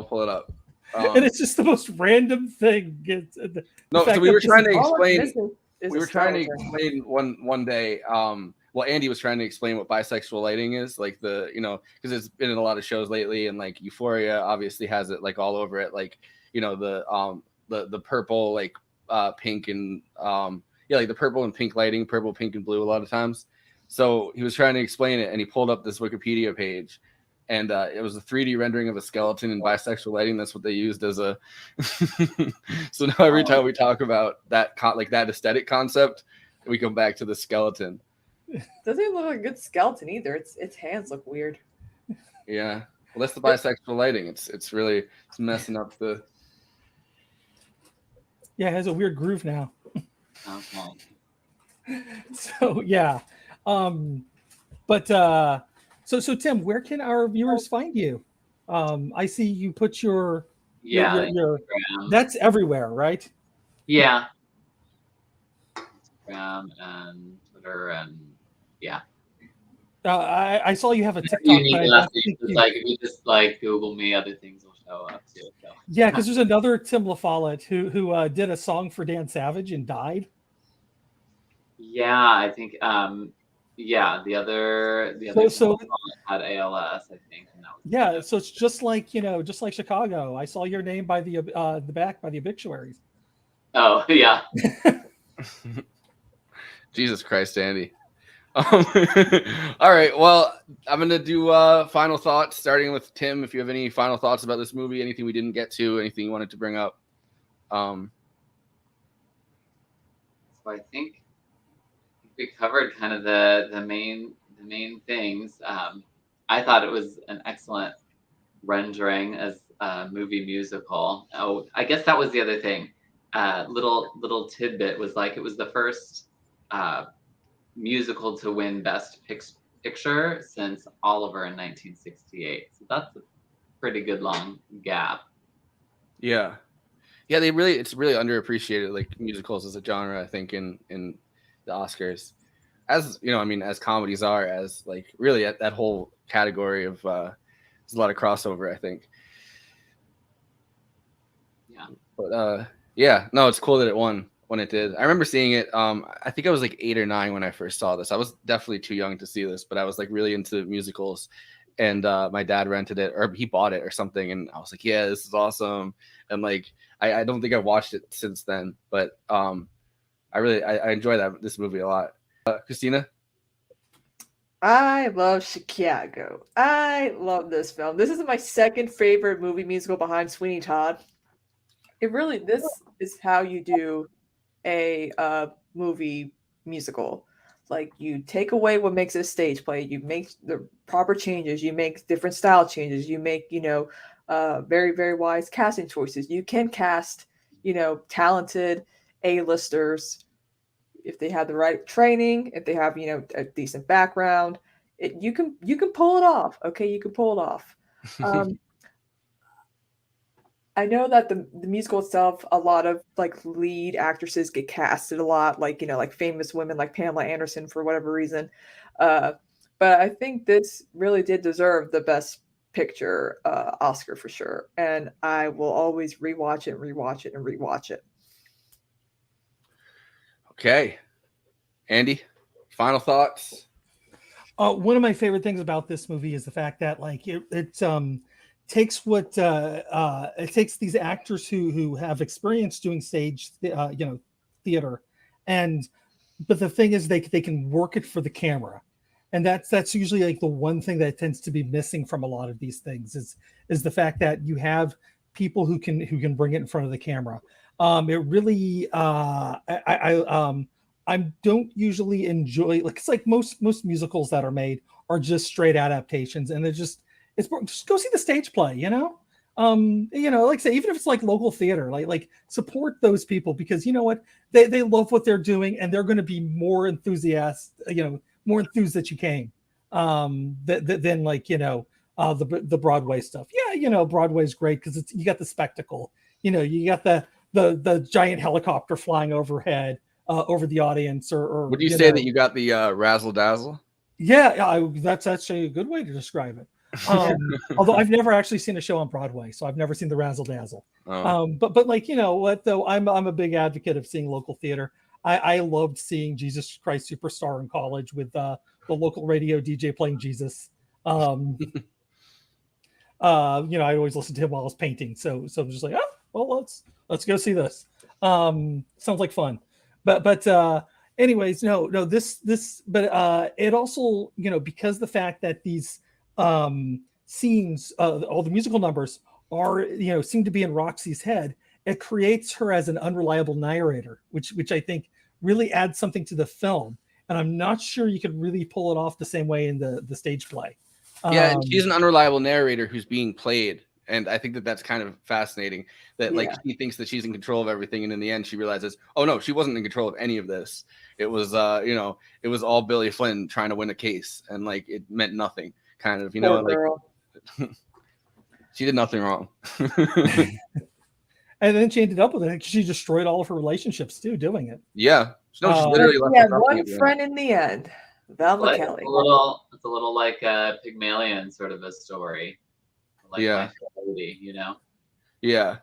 pull it up. And it's just the most random thing. So we were trying to explain. We were trying to explain one day. Andy was trying to explain what bisexual lighting is, because it's been in a lot of shows lately, and Euphoria obviously has it all over it, the purple, pink and the purple and pink lighting, purple, pink, and blue a lot of times. So he was trying to explain it, and he pulled up this Wikipedia page, and it was a 3D rendering of a skeleton in bisexual lighting. That's what they used as a. So now every time we talk about that that aesthetic concept, we come back to the skeleton. Doesn't even look like a good skeleton either. Its hands look weird. Yeah, well, that's the bisexual lighting. It's really messing up the. Yeah, it has a weird groove now. Okay. So yeah, so Tim, where can our viewers find you? I see you put your that's everywhere, right? Yeah. Instagram and Twitter and yeah. I saw you have a TikTok. You need if you just Google me, other things will show up too. So. Yeah, because there's another Tim LaFollette who did a song for Dan Savage and died. Yeah, I think the other had ALS, I think. And that was so it's just like Chicago. I saw your name by the back by the obituaries. Oh yeah. Jesus Christ, Andy. All right. Well, I'm gonna do final thoughts, starting with Tim. If you have any final thoughts about this movie, anything we didn't get to, anything you wanted to bring up. So I think we covered kind of the main things. I thought it was an excellent rendering as a movie musical. Oh, I guess that was the other thing. Little tidbit was it was the first musical to win Best Picture since Oliver in 1968. So that's a pretty good long gap. Yeah. Yeah, it's really underappreciated, musicals as a genre, I think, in the Oscars. As as comedies are, as really at that whole category of there's a lot of crossover, I think. Yeah. But it's cool that it won when it did. I remember seeing it. I think I was 8 or 9 when I first saw this. I was definitely too young to see this, but I was really into musicals, and my dad rented it, or he bought it or something, and I was like, yeah, this is awesome. And I don't think I've watched it since then, but I enjoy this movie a lot. Kristina? I love Chicago. I love this film. This is my second favorite movie musical behind Sweeney Todd. This is how you do a movie musical. You take away what makes it a stage play, you make the proper changes, you make different style changes, you make very, very wise casting choices. You can cast talented A-listers if they have the right training, if they have a decent background. You can pull it off. Okay, you can pull it off. I know that the musical itself, a lot of lead actresses get casted a lot, famous women like Pamela Anderson for whatever reason. But I think this really did deserve the Best Picture Oscar for sure. And I will always rewatch it. Okay. Andy, final thoughts? One of my favorite things about this movie is the fact that like it takes it takes these actors who have experience doing stage theater, but the thing is they can work it for the camera, and that's usually like the one thing that tends to be missing from a lot of these things is the fact that you have people who can bring it in front of the camera. It really I don't usually enjoy, like, it's like most musicals that are made are just straight adaptations, and just go see the stage play, like I say, even if it's like local theater, like support those people, because you know what, they love what they're doing, and they're going to be more more enthused that you came than like the Broadway stuff. Yeah, Broadway's great because you got the spectacle, you got the giant helicopter flying overhead over the audience, or would you say that you got the razzle dazzle? Yeah, that's actually a good way to describe it. Although I've never actually seen a show on Broadway, so I've never seen the razzle dazzle. But like, what though, I'm a big advocate of seeing local theater. I loved seeing Jesus Christ Superstar in college with the local radio DJ playing Jesus. I always listen to him while I was painting, so I'm just like, oh well, let's go see this. Sounds like fun. But anyways, but it also, because the fact that these scenes, all the musical numbers are, seem to be in Roxy's head, it creates her as an unreliable narrator, which I think really adds something to the film. And I'm not sure you could really pull it off the same way in the stage play. Yeah, and she's an unreliable narrator who's being played. And I think that's kind of fascinating that like she thinks that she's in control of everything. And in the end, she realizes, oh no, she wasn't in control of any of this. It was, it was all Billy Flynn trying to win a case, and like, it meant nothing kind of, like she did nothing wrong. And then she ended up with it. She destroyed all of her relationships too, doing it. Yeah. No, she's literally left had one friend in the end, Velma Kelly. It's a little like a Pygmalion sort of a story. Like yeah. Lady, Yeah.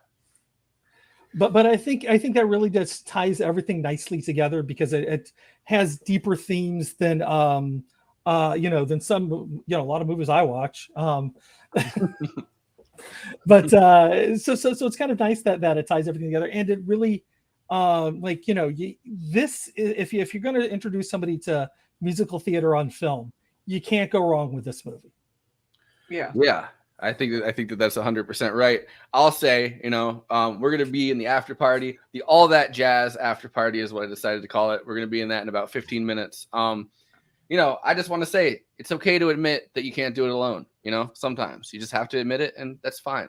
But I think that really just ties everything nicely together, because it has deeper themes than than some a lot of movies I watch. But so it's kind of nice that it ties everything together, and it really this, if you're going to introduce somebody to musical theater on film, you can't go wrong with this movie. Yeah. I think that that's 100% right. I'll say, we're going to be in the after party, the All That Jazz after party is what I decided to call it. We're going to be in that in about 15 minutes. I just want to say it's okay to admit that you can't do it alone. Sometimes you just have to admit it, and that's fine.